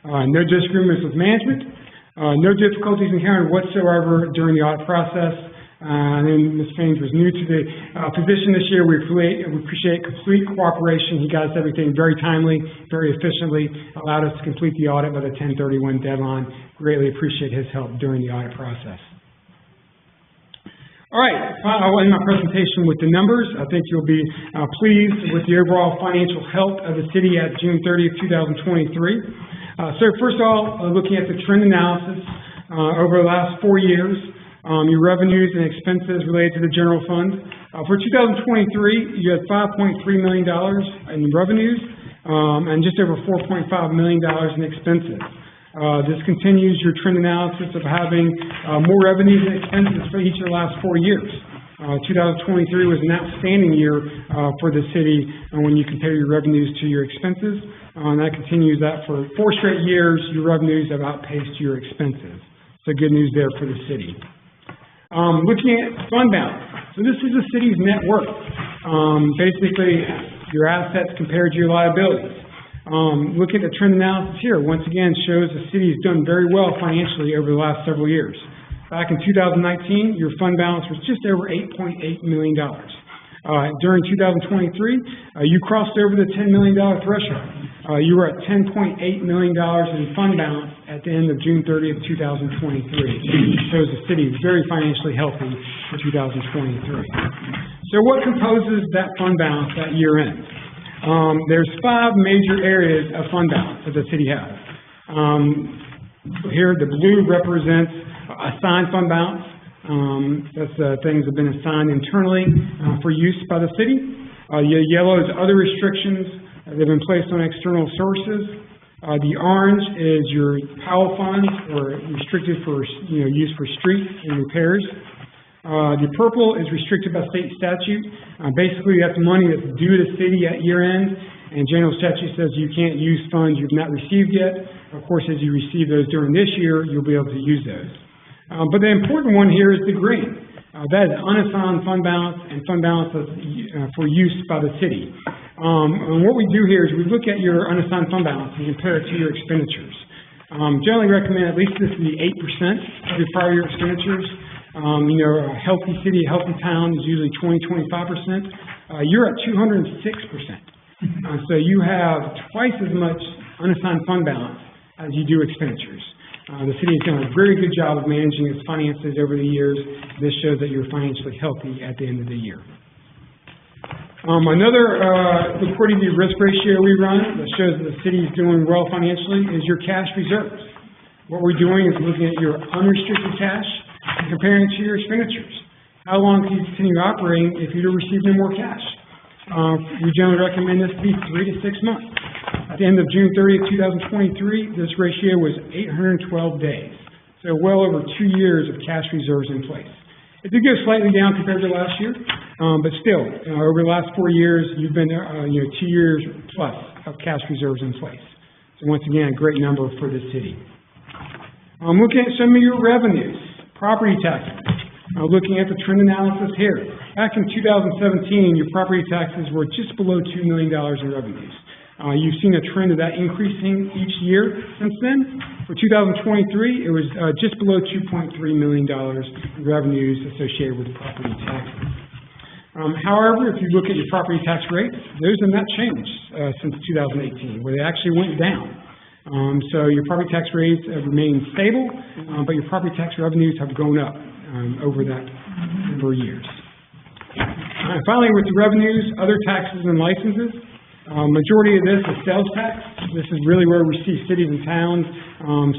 S15: No disagreements with management. No difficulties encountered whatsoever during the audit process. And then Ms. Faines was new to the position this year. We appreciate complete cooperation. He got us everything very timely, very efficiently, allowed us to complete the audit by the 10/31 deadline. Greatly appreciate his help during the audit process. All right, I'll end my presentation with the numbers. I think you'll be pleased with the overall financial health of the city at June 30th, 2023. So first of all, looking at the trend analysis over the last 4 years, your revenues and expenses related to the general fund. For 2023, you had $5.3 million in revenues and just over $4.5 million in expenses. This continues your trend analysis of having more revenues and expenses for each of the last 4 years. 2023 was an outstanding year for the city when you compare your revenues to your expenses. and that continues that for 4 straight years, your revenues have outpaced your expenses. So good news there for the city. Looking at fund balance. So this is the city's net worth. Basically, your assets compared to your liabilities. Look at the trend analysis here. Once again, shows the city has done very well financially over the last several years. Back in 2019, your fund balance was just over $8.8 million. During 2023, you crossed over the $10 million threshold. You were at $10.8 million in fund balance at the end of June 30th, 2023. Shows the city is very financially healthy for 2023. So what composes that fund balance at year end? There's 5 major areas of fund balance that the city has. Here, the blue represents assigned fund balance. That's things that have been assigned internally for use by the city. Yellow is other restrictions that have been placed on external sources. The orange is your Powell funds, or restricted for use for streets and repairs. The purple is restricted by state statute. Basically, that's money that's due to the city at year end, and general statute says you can't use funds you've not received yet. Of course, as you receive those during this year, you'll be able to use those. But the important one here is the green. That is unassigned fund balance and fund balance for use by the city. And what we do here is we look at your unassigned fund balance and compare it to your expenditures. Generally recommend at least this to be 8% of your prior year expenditures. A healthy city, a healthy town is usually 20-25%. You're at 206%. So you have twice as much unassigned fund balance as you do expenditures. The city has done a very good job of managing its finances over the years. This shows that you're financially healthy at the end of the year. Another liquidity risk ratio we run that shows that the city is doing well financially is your cash reserves. What we're doing is looking at your unrestricted cash and comparing it to your expenditures. How long can you continue operating if you don't receive no more cash? We generally recommend this to be 3 to 6 months. At the end of June 30th, 2023, this ratio was 812 days. So well over 2 years of cash reserves in place. It did go slightly down compared to last year, but still, over the last 4 years, you've been 2 years plus of cash reserves in place. So once again, a great number for the city. Looking at some of your revenues, property taxes. Looking at the trend analysis here. Back in 2017, your property taxes were just below $2 million in revenues. You've seen a trend of that increasing each year since then. For 2023, it was just below $2.3 million in revenues associated with property taxes. However, if you look at your property tax rates, those have not changed since 2018, where they actually went down. So your property tax rates have remained stable, but your property tax revenues have gone up over that number of years. Finally, with the revenues, other taxes and licenses. Majority of this is sales tax. This is really where we see cities and towns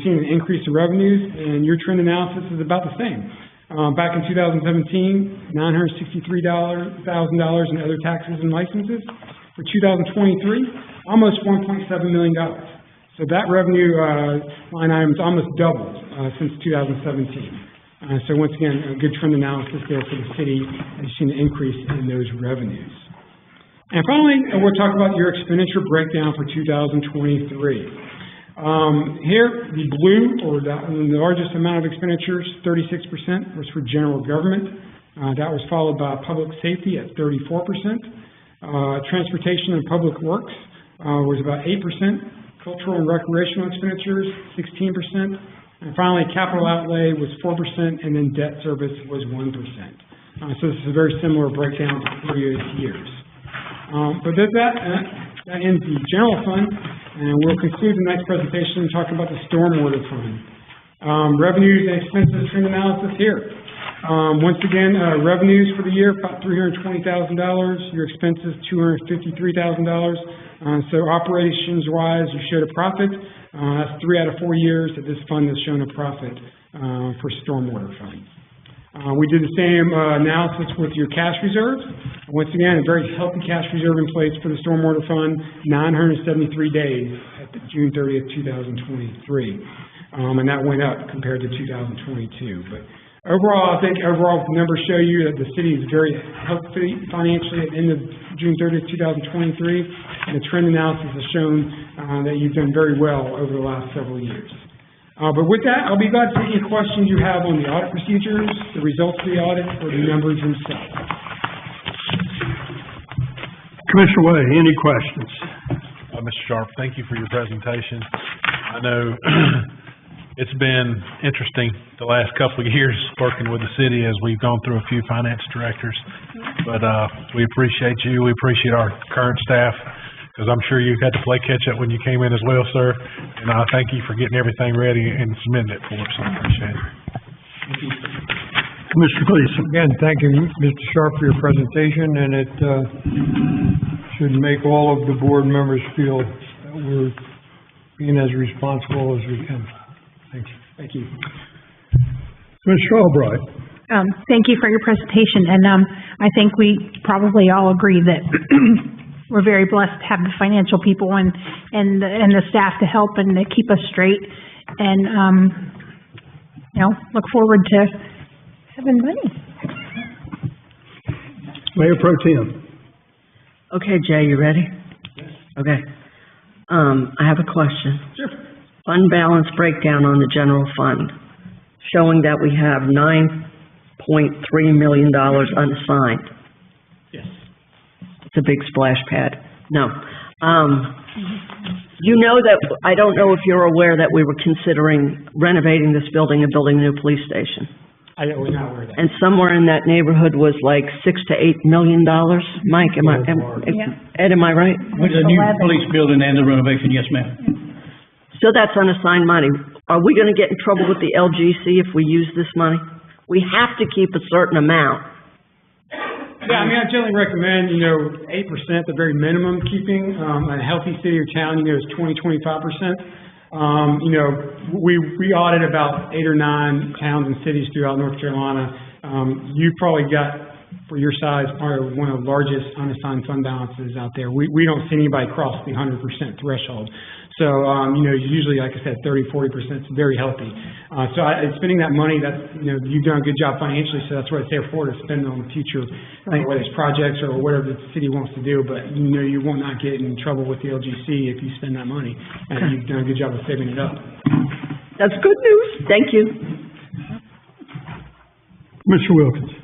S15: seeing an increase in revenues, and your trend analysis is about the same. Back in 2017, $963,000 in other taxes and licenses. For 2023, almost $1.7 million. So that revenue line item is almost doubled since 2017. So once again, a good trend analysis there for the city, as you've seen an increase in those revenues. And finally, we'll talk about your expenditure breakdown for 2023. Here, the blue, or the largest amount of expenditures, 36%, was for general government. That was followed by public safety at 34%. Transportation and public works was about 8%. Cultural and recreational expenditures, 16%. And finally, capital outlay was 4%, and then debt service was 1%. So this is a very similar breakdown to previous years. But that ends the general fund, and we'll conclude the next presentation talking about the stormwater fund. Revenues and expenses trend analysis here. Once again, revenues for the year, about $320,000. Your expenses, $253,000. So operations-wise, you showed a profit. That's 3 out of 4 years that this fund has shown a profit for stormwater funds. We did the same analysis with your cash reserves. Once again, a very healthy cash reserve in place for the stormwater fund, 973 days at June 30th, 2023. And that went up compared to 2022. But Overall, I think overall the numbers show you that the city is very healthy financially at the end of June 30th, 2023, and the trend analysis has shown that you've done very well over the last several years. But with that, I'll be glad to take any questions you have on the audit procedures, the results of the audit, or the numbers themselves.
S8: Commissioner Way, any questions?
S5: Mr. Sharp, thank you for your presentation. I know it's been interesting the last couple of years working with the city as we've gone through a few finance directors. But we appreciate you. We appreciate our current staff, because I'm sure you had to play catch up when you came in as well, sir. And I thank you for getting everything ready and submitting it for us. I appreciate it.
S8: Commissioner Gleason.
S13: Again, thank you, Mr. Sharp, for your presentation, and it should make all of the board members feel that we're being as responsible as we can. Thank you.
S15: Thank you.
S8: Commissioner Albright.
S7: Thank you for your presentation, and I think we probably all agree that we're very blessed to have the financial people and the staff to help and to keep us straight, and look forward to having money.
S8: Mayor Pro Tem.
S3: Okay, Jay, you ready? Yes. Okay. I have a question.
S8: Sure.
S3: Fund balance breakdown on the general fund, showing that we have $9.3 million unassigned.
S15: Yes.
S3: It's a big splash pad. No. You know that, I don't know if you're aware that we were considering renovating this building and building a new police station.
S15: I was not aware of that.
S3: And somewhere in that neighborhood was like $6 to $8 million. Mike, Ed, am I right?
S9: With the new police building and the renovation, yes, ma'am.
S3: So that's unassigned money. Are we gonna get in trouble with the LGC if we use this money? We have to keep a certain amount.
S15: Yeah, I mean, I generally recommend, 8%, the very minimum, keeping, a healthy city or town, is 20-25%. We audit about 8 or 9 towns and cities throughout North Carolina. You've probably got, for your size, probably one of the largest unassigned fund balances out there. We don't see anybody cross the 100% threshold. So, usually, like I said, 30-40% is very healthy. Spending that money, you've done a good job financially, so that's what it's there for, to spend on the future, whether it's projects or whatever the city wants to do. But, you will not get in trouble with the LGC if you spend that money. And you've done a good job of saving it up.
S3: That's good news. Thank you.
S8: Commissioner Wilkins.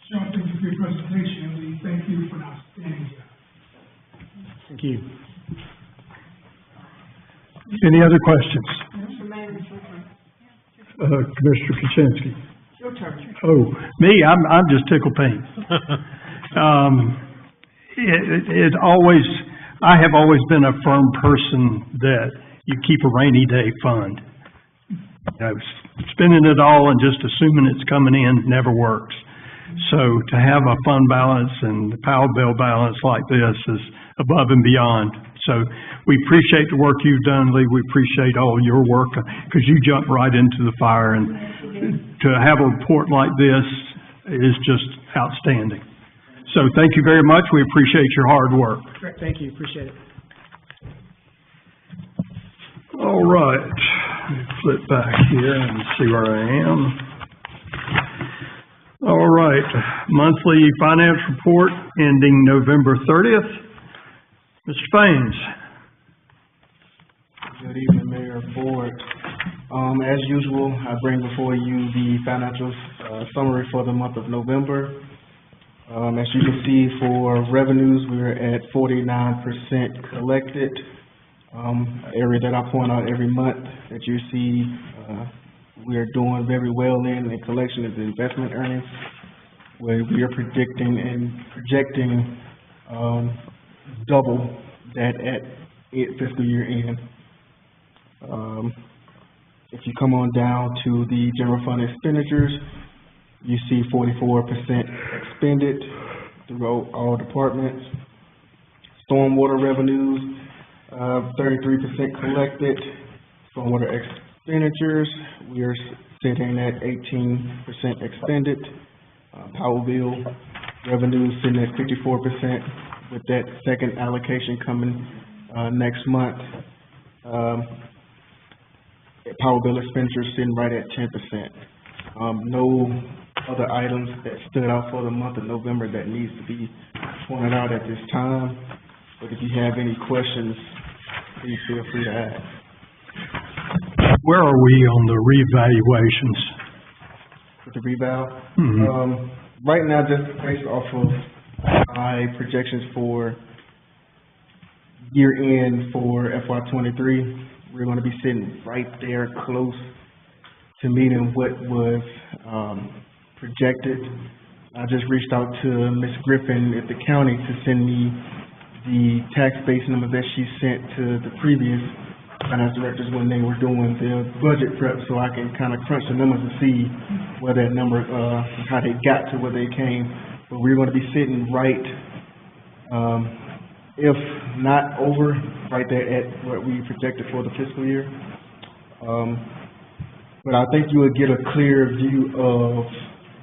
S14: Sean, thank you for your presentation. We thank you for an outstanding job.
S15: Thank you.
S8: Any other questions? Commissioner Kuczynski.
S3: Your turn.
S8: Oh, me? I'm just tickled pink. I have always been a firm person that you keep a rainy day fund. Spending it all and just assuming it's coming in never works. So to have a fund balance and the Powell bill balance like this is above and beyond. So we appreciate the work you've done, Lee. We appreciate all your work, because you jumped right into the fire, and to have a report like this is just outstanding. So thank you very much. We appreciate your hard work.
S15: Great. Thank you. Appreciate it.
S8: All right. Let me flip back here and see where I am. All right. Monthly finance report ending November 30th. Mr. Faines.
S16: Good evening, Mayor, Board. As usual, I bring before you the financial summary for the month of November. As you can see, for revenues, we're at 49% collected. Area that I point out every month that you see we're doing very well in collection of the investment earnings, where we are predicting and projecting double that at fiscal year end. If you come on down to the general fund expenditures, you see 44% expended throughout all departments. Stormwater revenues, 33% collected. Stormwater expenditures, we are sitting at 18% expended. Power bill revenues sitting at 54%, with that second allocation coming next month. Power bill expenditures sitting right at 10%. No other items that stood out for the month of November that needs to be pointed out at this time. But if you have any questions, please feel free to ask.
S8: Where are we on the revaluations?
S16: With the reval?
S8: Mhm.
S16: Right now, just based off of my projections for year end for FY '23, we're gonna be sitting right there close to meeting what was, projected. I just reached out to Ms. Griffin at the county to send me the tax base number that she sent to the previous finance directors when they were doing their budget prep, so I can kind of crunch the numbers and see where that number, how they got to where they came. But we're gonna be sitting right, if not over, right there at what we projected for the fiscal year. But I think you would get a clear view of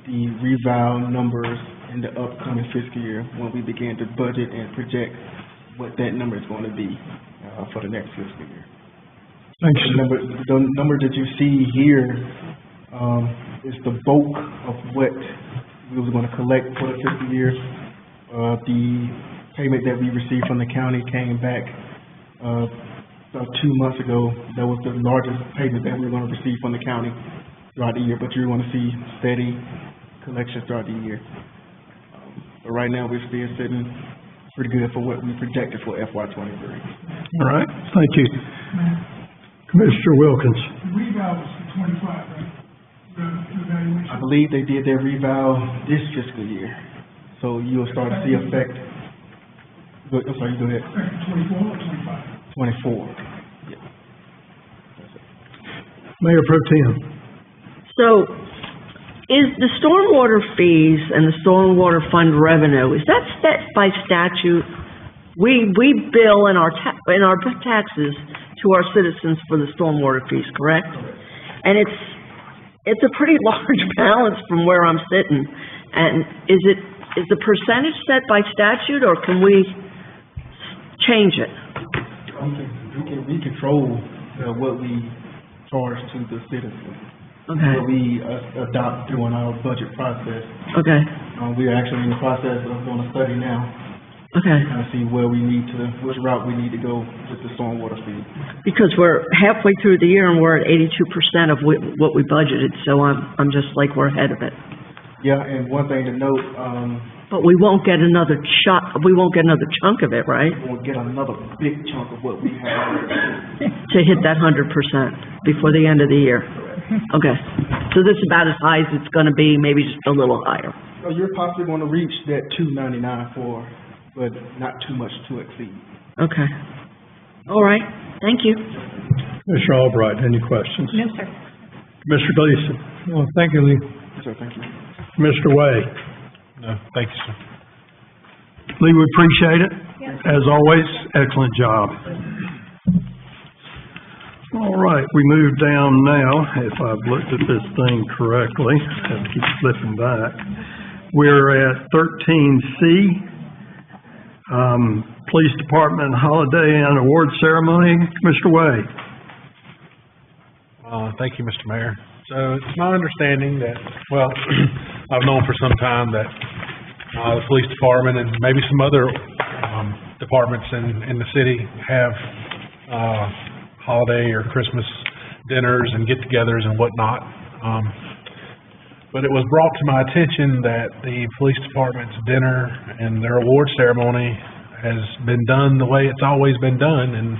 S16: the reval numbers in the upcoming fiscal year when we begin to budget and project what that number is going to be, for the next fiscal year.
S8: Thanks.
S16: The number that you see here, is the bulk of what we was gonna collect for the fiscal year. The payment that we received from the county came back, about 2 months ago. That was the largest payment that we were gonna receive from the county throughout the year, but you're gonna see steady collections throughout the year. But right now, we're still sitting pretty good for what we projected for FY '23.
S8: All right, thank you. Commissioner Wilkins.
S14: The reval was for 25, right? The evaluation.
S16: I believe they did their reval this fiscal year, so you'll start to see effect. I'm sorry, go ahead.
S14: 24 or 25?
S16: 24. Yeah.
S8: Mayor Pro Tem.
S3: So, is the stormwater fees and the stormwater fund revenue, is that set by statute? We bill in our taxes to our citizens for the stormwater fees, correct? And it's a pretty large balance from where I'm sitting. And is the percentage set by statute, or can we change it?
S16: We control what we charge to the citizens.
S3: Okay.
S16: What we adopt during our budget process.
S3: Okay.
S16: We are actually in the process of doing a study now.
S3: Okay.
S16: Kind of see which route we need to go with the stormwater fee.
S3: Because we're halfway through the year and we're at 82% of what we budgeted, so I'm just like, we're ahead of it.
S16: Yeah, and one thing to note,
S3: But we won't get another chunk of it, right?
S16: we'll get another big chunk of what we have.
S3: To hit that 100% before the end of the year. Okay. So this is about as high as it's gonna be, maybe just a little higher.
S16: So you're possibly going to reach that 299 for, but not too much to exceed.
S3: Okay. All right. Thank you.
S8: Commissioner Albright, any questions?
S7: No, sir.
S8: Commissioner Gleason.
S13: Well, thank you, Lee.
S16: Yes, sir, thank you.
S8: Commissioner Way.
S5: No, thank you, sir.
S8: Lee, we appreciate it. As always, excellent job. All right, we move down now, if I've looked at this thing correctly, I have to keep flipping back. We're at 13C, Police Department Holiday and Award Ceremony. Commissioner Way.
S5: Thank you, Mr. Mayor. So it's my understanding that, well, I've known for some time that the police department and maybe some other departments in the city have holiday or Christmas dinners and get-togethers and whatnot. But it was brought to my attention that the police department's dinner and their award ceremony has been done the way it's always been done, and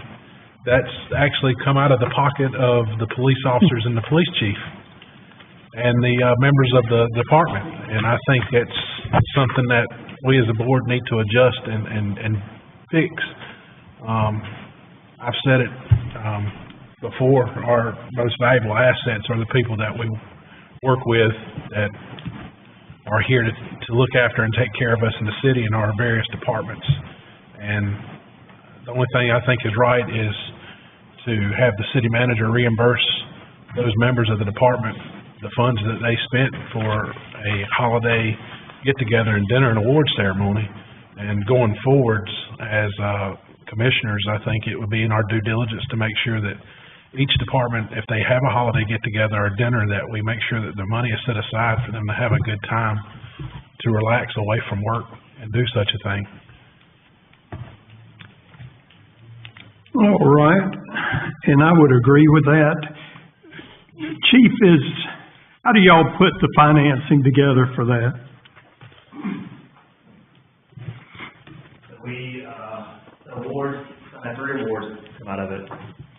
S5: that's actually come out of the pocket of the police officers and the police chief and the members of the department. And I think it's something that we as a board need to adjust and fix. I've said it before, our most valuable assets are the people that we work with that are here to look after and take care of us in the city and our various departments. And the only thing I think is right is to have the city manager reimburse those members of the department the funds that they spent for a holiday get-together and dinner and award ceremony. And going forwards as commissioners, I think it would be in our due diligence to make sure that each department, if they have a holiday get-together or dinner, that we make sure that the money is set aside for them to have a good time, to relax away from work and do such a thing.
S8: All right, and I would agree with that. Chief, how do y'all put the financing together for that?
S1: We, awards, I had 3 awards come out of it.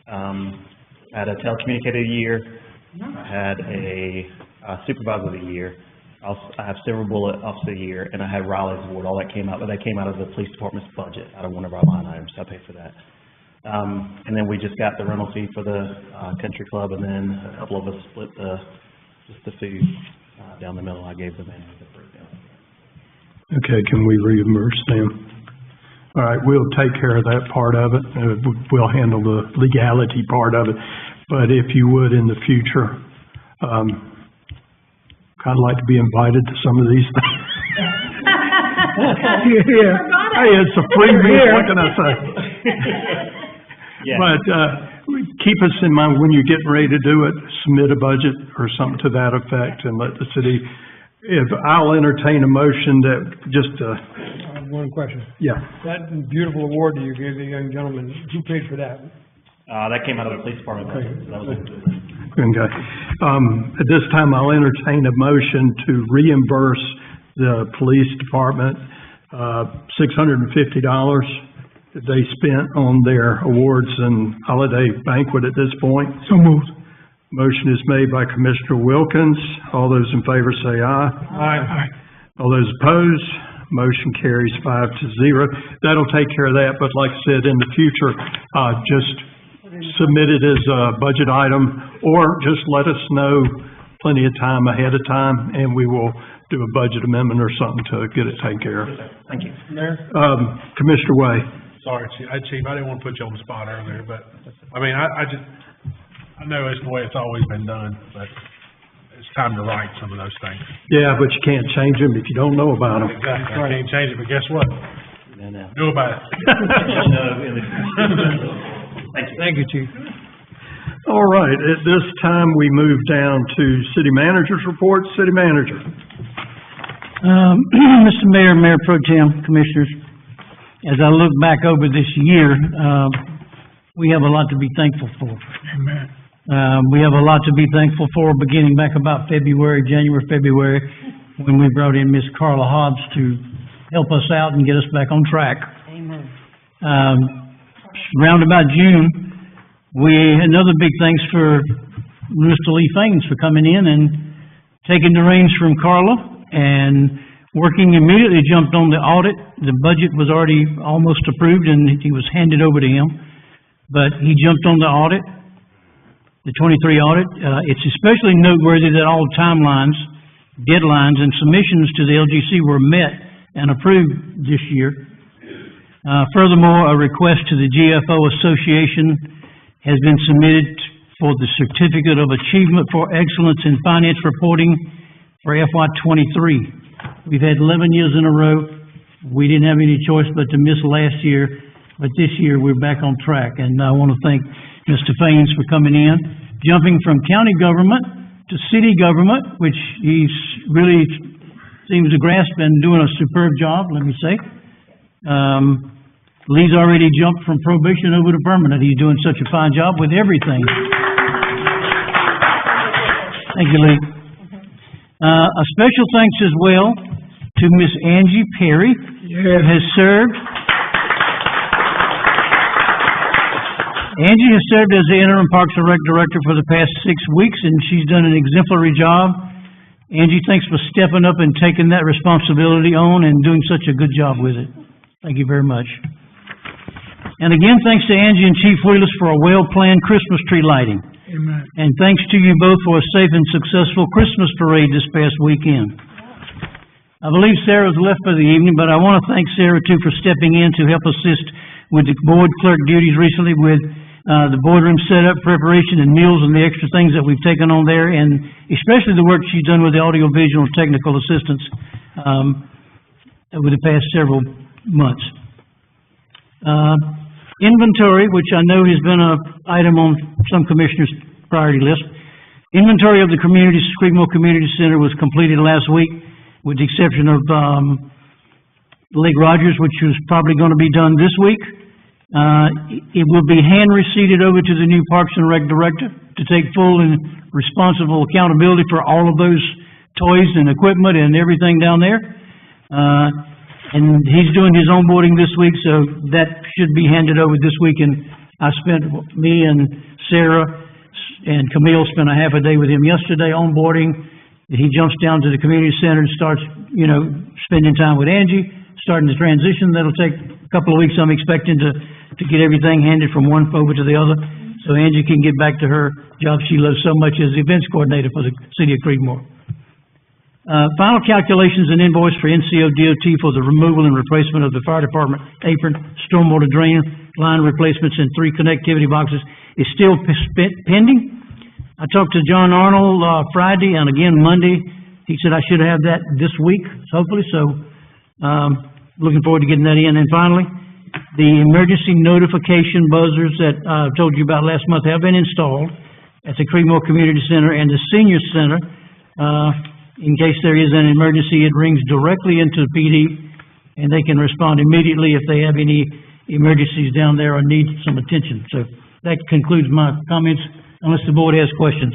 S1: I had a telecommunicator year, I had a supervisor of the year, I have silver bullet officer of the year, and I had Riley's award. All that came out, but that came out of the police department's budget, out of one of our line items, so I paid for that. And then we just got the rental fee for the country club, and then a couple of us split just the food down the middle. I gave the manager the breakdown.
S8: Okay, can we reimburse them? All right, we'll take care of that part of it. We'll handle the legality part of it. But if you would, in the future, kind of like to be invited to some of these things. Yeah. Hey, it's a free meal, what can I say?
S1: Yeah.
S8: But keep us in mind when you're getting ready to do it, submit a budget or something to that effect and let the city, I'll entertain a motion that just,
S13: One question.
S8: yeah.
S13: That beautiful award that you gave the young gentleman, who paid for that?
S1: That came out of the police department budget. So that was
S8: Okay. At this time, I'll entertain a motion to reimburse the police department, $650 that they spent on their awards and holiday banquet at this point.
S14: So moved.
S8: Motion is made by Commissioner Wilkins. All those in favor say aye.
S13: Aye.
S8: All those opposed, motion carries 5-0. That'll take care of that, but like I said, in the future, just submit it as a budget item, or just let us know plenty of time ahead of time, and we will do a budget amendment or something to get it taken care of.
S1: Thank you.
S13: Mayor?
S8: Commissioner Way.
S5: Sorry, Chief, I didn't want to put you on the spot earlier, but, I mean, I know it's the way it's always been done, but it's time to right some of those things.
S8: Yeah, but you can't change them if you don't know about them.
S5: Exactly, I can't change it, but guess what?
S1: No.
S5: Do about it.
S13: Thank you, Chief.
S8: All right, at this time, we move down to city manager's report. City manager.
S9: Mr. Mayor, Mayor Pro Tem, Commissioners, as I look back over this year, we have a lot to be thankful for.
S14: Amen.
S9: We have a lot to be thankful for beginning back about January, February, when we brought in Miss Carla Hobbs to help us out and get us back on track.
S3: Amen.
S9: Round about June, another big thanks for Mr. Lee Faines for coming in and taking the reins from Carla and working immediately, jumped on the audit. The budget was already almost approved and he was handed over to him. But he jumped on the audit, the 23 audit. It's especially noteworthy that all timelines, deadlines, and submissions to the LGC were met and approved this year. Furthermore, a request to the GFO Association has been submitted for the Certificate of Achievement for Excellence in Finance Reporting for FY '23. We've had 11 years in a row. We didn't have any choice but to miss last year, but this year we're back on track. And I want to thank Mr. Faines for coming in, jumping from county government to city government, which he's really seems to grasp and doing a superb job, let me say. Lee's already jumped from probation over to permanent. He's doing such a fine job with everything. Thank you, Lee. A special thanks as well to Miss Angie Perry, who has served. Angie has served as the interim Parks and Rec director for the past 6 weeks, and she's done an exemplary job. Angie, thanks for stepping up and taking that responsibility on and doing such a good job with it. Thank you very much. And again, thanks to Angie and Chief Wheelers for a well-planned Christmas tree lighting.
S14: Amen.
S9: And thanks to you both for a safe and successful Christmas parade this past weekend. I believe Sarah's left for the evening, but I want to thank Sarah too for stepping in to help assist with the board clerk duties recently with the boardroom setup, preparation, and meals, and the extra things that we've taken on there, and especially the work she's done with the audiovisual and technical assistance over the past several months. Inventory, which I know has been a item on some commissioners' priority list. Inventory of the Creedmoor Community Center was completed last week, with the exception of, Lake Rogers, which was probably gonna be done this week. It will be hand receipted over to the new Parks and Rec Director to take full and responsible accountability for all of those toys and equipment and everything down there. And he's doing his onboarding this week, so that should be handed over this week. And me and Sarah and Camille spent a half a day with him yesterday onboarding. He jumps down to the community center and starts, spending time with Angie, starting the transition. That'll take a couple of weeks. I'm expecting to get everything handed from one over to the other, so Angie can get back to her job she loves so much as events coordinator for the city of Creedmoor. Final calculations and invoice for NCO DOT for the removal and replacement of the fire department apron, stormwater drain line replacements, and 3 connectivity boxes is still pending. I talked to John Arnold, Friday and again Monday. He said I should have that this week, hopefully, so, looking forward to getting that in. And finally, the emergency notification buzzers that I told you about last month have been installed at the Creedmoor Community Center and the Senior Center. In case there is an emergency, it rings directly into the PD, and they can respond immediately if they have any emergencies down there or need some attention. So that concludes my comments, unless the board has questions.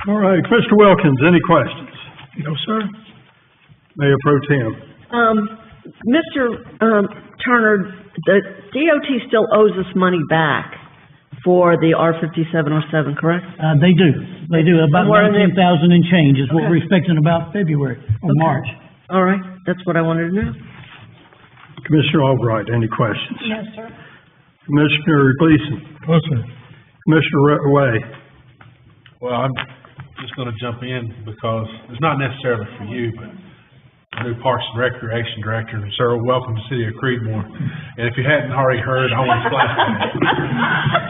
S8: All right, Mr. Wilkins, any questions?
S14: No, sir.
S8: Mayor Pro Tem.
S3: Mr. Turner, the DOT still owes us money back for the R5707, correct?
S9: They do, about
S3: Somewhere in there.
S9: 19,000 and change is what
S3: Okay.
S9: we're expecting about February or March.
S3: All right, that's what I wanted to know.
S8: Commissioner Albright, any questions?
S7: No, sir.
S8: Commissioner Gleason?
S14: No, sir.
S8: Commissioner Way?
S5: Well, I'm just gonna jump in because it's not necessarily for you, but the new Parks and Recreation Director, and sir, welcome to the city of Creedmoor. And if you hadn't already heard, I want to splash pad.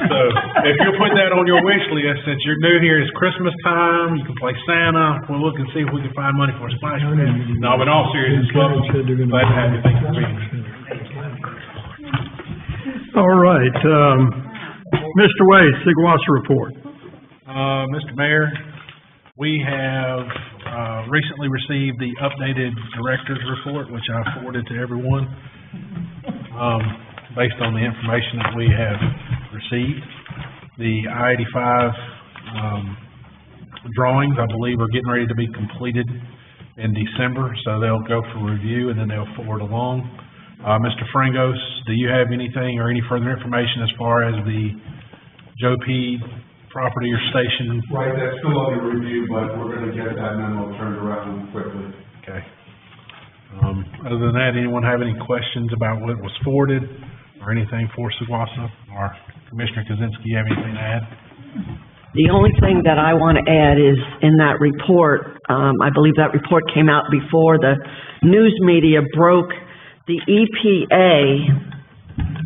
S5: So, if you'll put that on your wish list, since you're new here, it's Christmas time, you can play Santa, we'll look and see if we can find money for a splash pad. No, but in all seriousness, welcome. Glad to have you, thank you for being here.
S8: All right, Mr. Wade, Sigawasa report.
S5: Mr. Mayor, we have, recently received the updated director's report, which I forwarded to everyone, based on the information that we have received. The I-85, drawings, I believe, are getting ready to be completed in December, so they'll go for review and then they'll forward along. Mr. Frangos, do you have anything or any further information as far as the Joe P. property or station?
S17: Right, that's still under review, but we're gonna get that memo turned around quickly.
S5: Okay. Other than that, anyone have any questions about what was forwarded or anything for Sigawasa? Or Commissioner Kozinski, you have anything to add?
S3: The only thing that I want to add is in that report, I believe that report came out before the news media broke. The EPA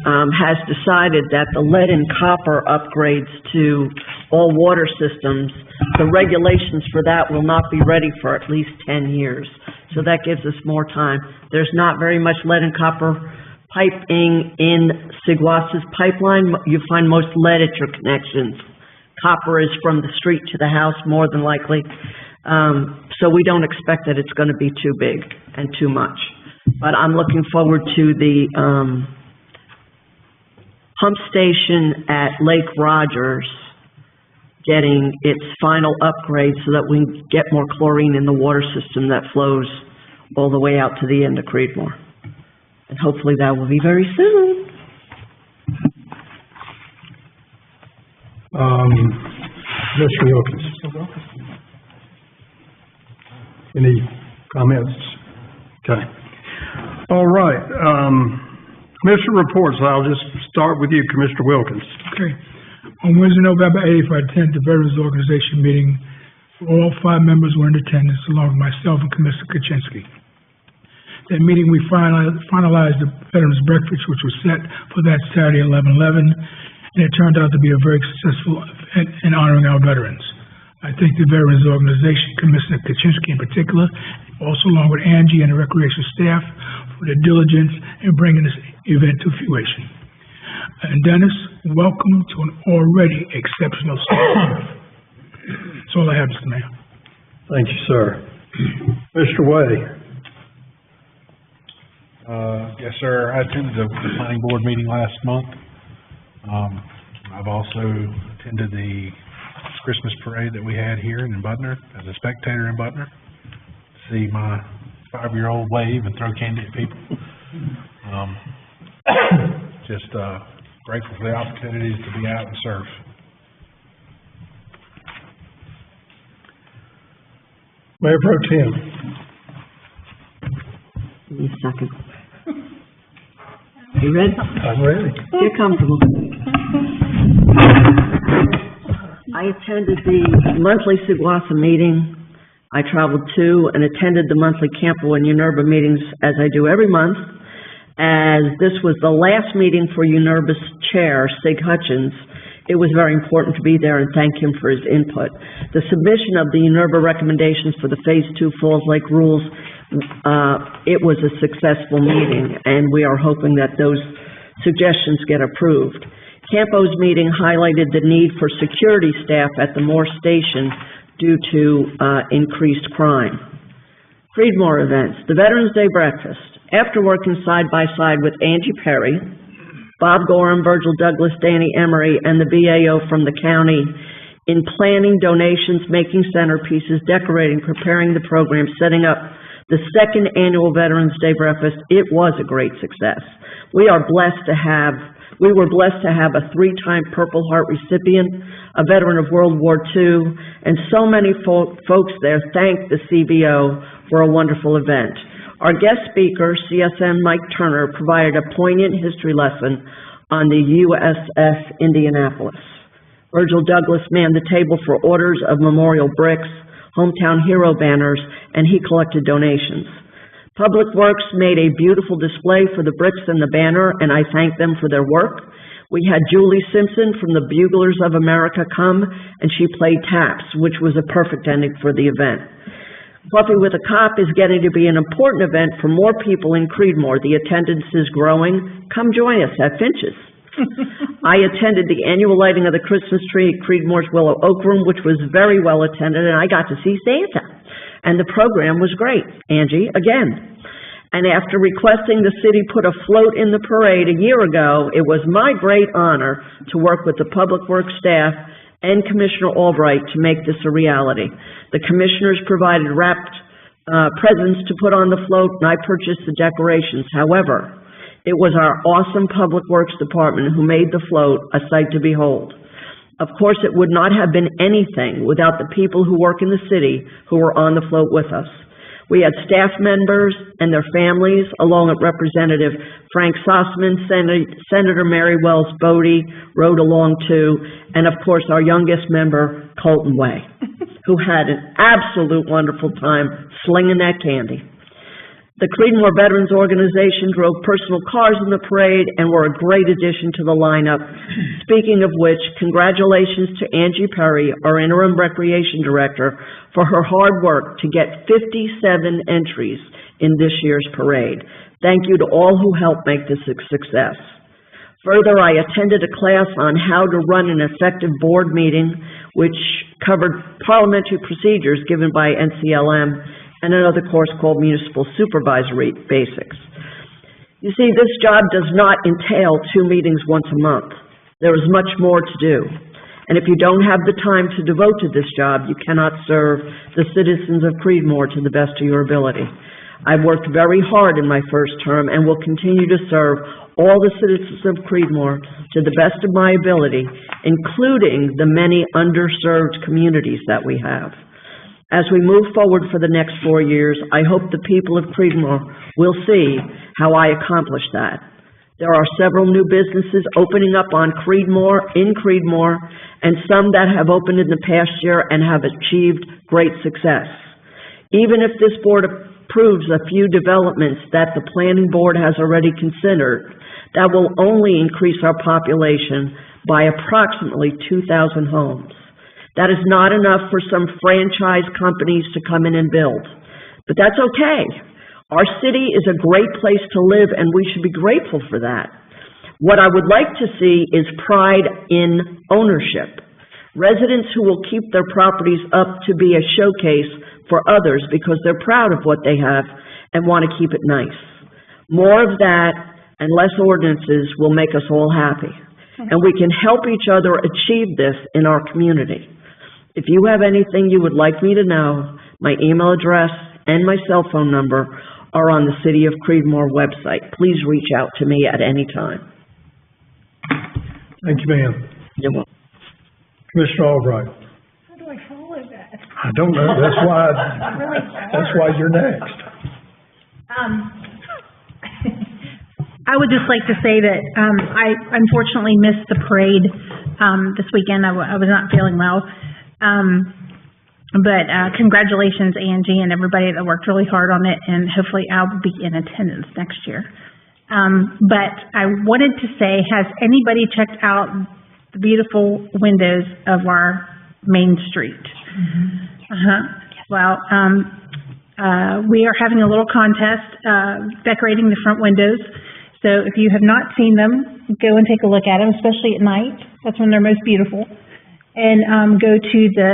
S3: has decided that the lead and copper upgrades to all water systems, the regulations for that will not be ready for at least 10 years. So that gives us more time. There's not very much lead and copper piping in Sigwasa's pipeline. You find most lead at your connections. Copper is from the street to the house, more than likely. So we don't expect that it's going to be too big and too much. But I'm looking forward to the pump station at Lake Rogers getting its final upgrade so that we can get more chlorine in the water system that flows all the way out to the end of Creedmoor. And hopefully that will be very soon.
S8: Mr. Wilkins. Any comments? Okay. All right, Commissioner reports, I'll just start with you, Commissioner Wilkins.
S14: Okay. On Wednesday, November 8th, I attended the Veterans Organization meeting. All 5 members were in attendance, along with myself and Commissioner Kaczynski. That meeting, we finalized the Veterans Breakfast, which was set for that Saturday, 11/11, and it turned out to be a very successful event in honoring our veterans. I thank the Veterans Organization, Commissioner Kaczynski in particular, also along with Angie and the recreation staff for their diligence in bringing this event to fruition. And Dennis, welcome to an already exceptional staff. That's all I have, Mr. Mayor.
S8: Thank you, sir. Mr. Way?
S5: Yes, sir. I attended the planning board meeting last month. I've also attended the Christmas parade that we had here in Butner as a spectator in Butner. See my 5-year-old wave and throw candy at people. Just grateful for the opportunities to be out and serve.
S8: Mayor Pro Tem?
S3: Give me a second. You ready?
S8: I'm ready.
S3: Get comfortable. I attended the monthly Seguasa meeting. I traveled to and attended the monthly Campo and UNERBA meetings as I do every month. As this was the last meeting for UNERBA's chair, Sig Hutchins, it was very important to be there and thank him for his input. The submission of the UNERBA recommendations for the Phase 2 Falls Lake rules, it was a successful meeting, and we are hoping that those suggestions get approved. Campo's meeting highlighted the need for security staff at the Moore Station due to increased crime. CREEDMOOR events, the Veterans Day breakfast. After working side by side with Angie Perry, Bob Gorham, Virgil Douglas, Danny Emery, and the BAO from the county in planning donations, making centerpieces, decorating, preparing the program, setting up the second annual Veterans Day breakfast, it was a great success. We were blessed to have a 3-time Purple Heart recipient, a veteran of World War II, and so many folks there thanked the CVO for a wonderful event. Our guest speaker, CSM Mike Turner, provided a poignant history lesson on the USS Indianapolis. Virgil Douglas manned the table for orders of memorial bricks, hometown hero banners, and he collected donations. Public Works made a beautiful display for the bricks and the banner, and I thank them for their work. We had Julie Simpson from the Buglers of America come, and she played taps, which was a perfect ending for the event. Coffee with a Cop is getting to be an important event for more people in Creedmoor. The attendance is growing. Come join us at Finch's. I attended the annual lighting of the Christmas tree at Creedmoor's Willow Oak Room, which was very well attended, and I got to see Santa. And the program was great. Angie, again. And after requesting the city put a float in the parade a year ago, it was my great honor to work with the Public Works staff and Commissioner Albright to make this a reality. The commissioners provided wrapped presents to put on the float, and I purchased the decorations. However, it was our awesome Public Works Department who made the float a sight to behold. Of course, it would not have been anything without the people who work in the city who were on the float with us. We had staff members and their families, along with Representative Frank Sossman, Senator Mary Wells Bodie rode along too, and of course our youngest member, Colton Way, who had an absolute wonderful time slinging that candy. The Creedmoor Veterans Organization drove personal cars in the parade and were a great addition to the lineup. Speaking of which, congratulations to Angie Perry, our interim recreation director, for her hard work to get 57 entries in this year's parade. Thank you to all who helped make this a success. Further, I attended a class on how to run an effective board meeting, which covered parliamentary procedures given by NCLM, and another course called Municipal Supervisory Basics. You see, this job does not entail 2 meetings once a month. There is much more to do. And if you don't have the time to devote to this job, you cannot serve the citizens of Creedmoor to the best of your ability. I've worked very hard in my first term and will continue to serve all the citizens of Creedmoor to the best of my ability, including the many underserved communities that we have. As we move forward for the next 4 years, I hope the people of Creedmoor will see how I accomplished that. There are several new businesses opening up in Creedmoor, and some that have opened in the past year and have achieved great success. Even if this board approves a few developments that the planning board has already considered, that will only increase our population by approximately 2,000 homes. That is not enough for some franchise companies to come in and build. But that's okay. Our city is a great place to live, and we should be grateful for that. What I would like to see is pride in ownership. Residents who will keep their properties up to be a showcase for others because they're proud of what they have and want to keep it nice. More of that and less ordinances will make us all happy. And we can help each other achieve this in our community. If you have anything you would like me to know, my email address and my cell phone number are on the City of Creedmoor website. Please reach out to me at any time.
S8: Thank you, ma'am.
S3: You're welcome.
S8: Commissioner Albright.
S7: How do I follow that?
S8: I don't know, that's why you're next.
S7: I would just like to say that, I unfortunately missed the parade, this weekend. I was not feeling well. But congratulations, Angie, and everybody that worked really hard on it, and hopefully I'll be in attendance next year. But I wanted to say, has anybody checked out the beautiful windows of our main street? Well, we are having a little contest, decorating the front windows. So if you have not seen them, go and take a look at them, especially at night. That's when they're most beautiful. And go to the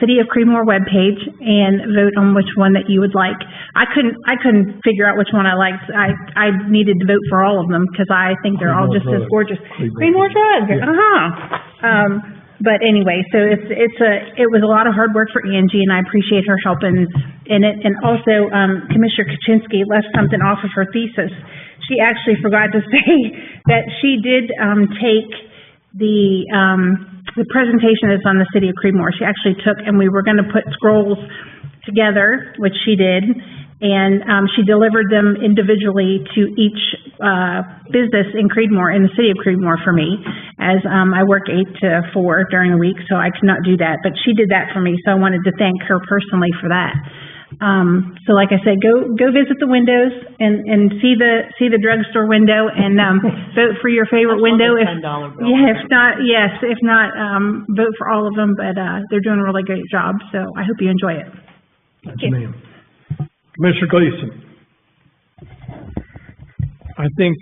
S7: City of Creedmoor webpage and vote on which one that you would like. I couldn't figure out which one I liked. I needed to vote for all of them because I think they're all just as gorgeous. Creedmoor Drug. But anyway, so it was a lot of hard work for Angie, and I appreciate her helping in it. And also, Commissioner Kaczynski left something off of her thesis. She actually forgot to say that she did take the presentation that's on the City of Creedmoor. She actually took, and we were going to put scrolls together, which she did, and she delivered them individually to each business in Creedmoor, in the City of Creedmoor for me, as I work 8 to 4 during the week, so I could not do that, but she did that for me, so I wanted to thank her personally for that. So like I said, go visit the windows and see the drugstore window and vote for your favorite window. If not, vote for all of them. But they're doing a really great job. So I hope you enjoy it.
S8: Thank you, ma'am. Commissioner Gleason.
S13: I think,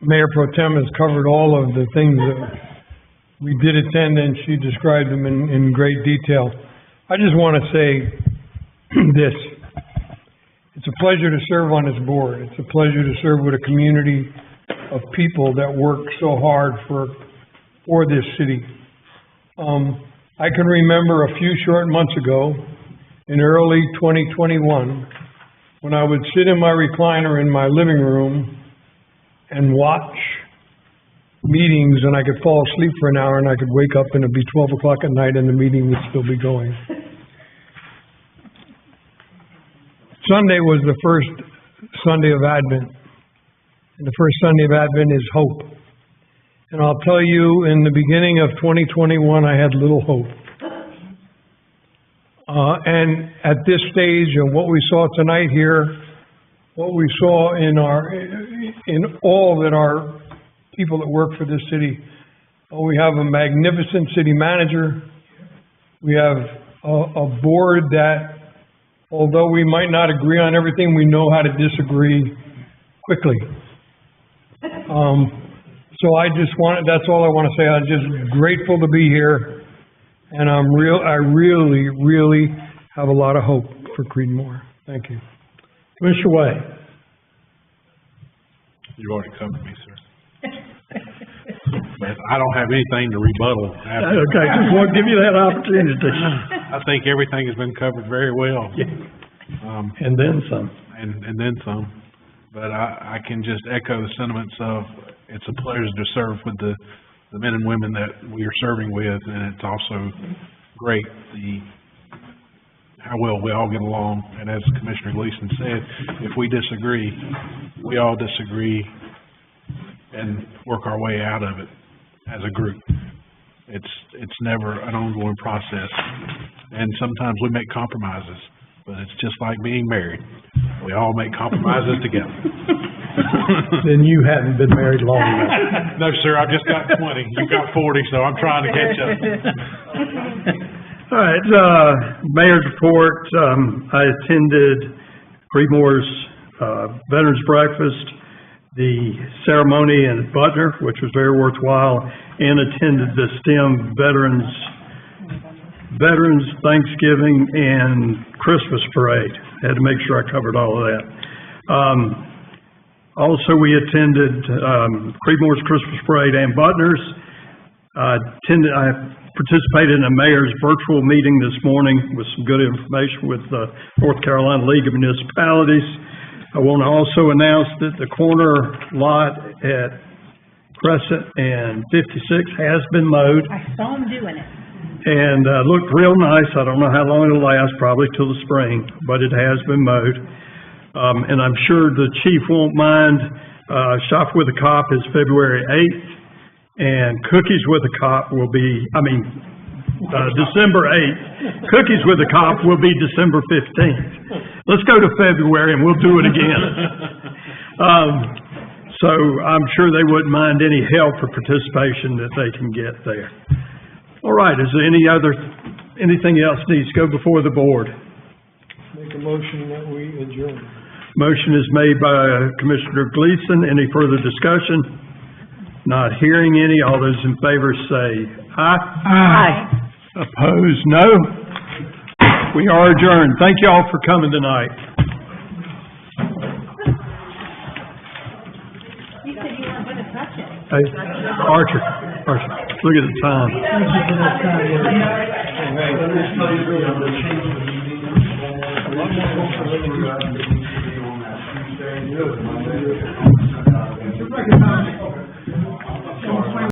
S13: Mayor Pro Tem has covered all of the things that we did attend, and she described them in great detail. I just want to say this. It's a pleasure to serve on this board. It's a pleasure to serve with a community of people that work so hard for this city. I can remember a few short months ago, in early 2021, when I would sit in my recliner in my living room and watch meetings, and I could fall asleep for an hour, and I could wake up and it'd be 12 o'clock at night and the meeting would still be going. Sunday was the first Sunday of Advent, and the first Sunday of Advent is hope. And I'll tell you, in the beginning of 2021, I had little hope. And at this stage, and what we saw tonight here, what we saw in all that our people that work for this city, we have a magnificent city manager. We have a board that, although we might not agree on everything, we know how to disagree quickly. So that's all I want to say. I'm just grateful to be here. And I really have a lot of hope for Creedmoor. Thank you.
S8: Commissioner Way.
S5: You've already covered me, sir. But I don't have anything to rebuttal after.
S8: Okay, just want to give you that opportunity.
S5: I think everything has been covered very well.
S8: Yeah. And then some.
S5: And then some. But I can just echo the sentiments of, it's a pleasure to serve with the men and women that we are serving with, and it's also great how well we all get along. And as Commissioner Gleason said, if we disagree, we all disagree and work our way out of it as a group. It's never an ongoing process, and sometimes we make compromises, but it's just like being married. We all make compromises together.
S8: Then you haven't been married long enough.
S5: No, sir, I've just got 20. You've got 40, so I'm trying to catch up.
S8: All right, Mayor's report. I attended Creedmoor's Veterans Breakfast. the ceremony in Butner, which was very worthwhile, and attended the STEM Veterans Thanksgiving and Christmas Parade. Had to make sure I covered all of that. Also, we attended CREEDMOOR's Christmas Parade and Butner's. I participated in a mayor's virtual meeting this morning with some good information with the North Carolina League of Municipalities. I want to also announce that the corner lot at Crescent and 56 has been mowed.
S7: I saw him doing it.
S8: And looked real nice. I don't know how long it'll last, probably till the spring, but it has been mowed. And I'm sure the chief won't mind. Shop with a Cop is February 8th, and Cookies with a Cop will be, December 8th. Cookies with a Cop will be December 15th. Let's go to February and we'll do it again. So I'm sure they wouldn't mind any help or participation that they can get there. All right, is there anything else needs to go before the board?
S13: Make a motion that we adjourn.
S8: Motion is made by Commissioner Gleason. Any further discussion? Not hearing any. All those in favor say aye.
S3: Aye.
S8: Opposed, no. We are adjourned. Thank you all for coming tonight.
S7: You said you weren't going to touch it.
S8: Hey, Archer, look at the time.
S13: Thank you for that kind word.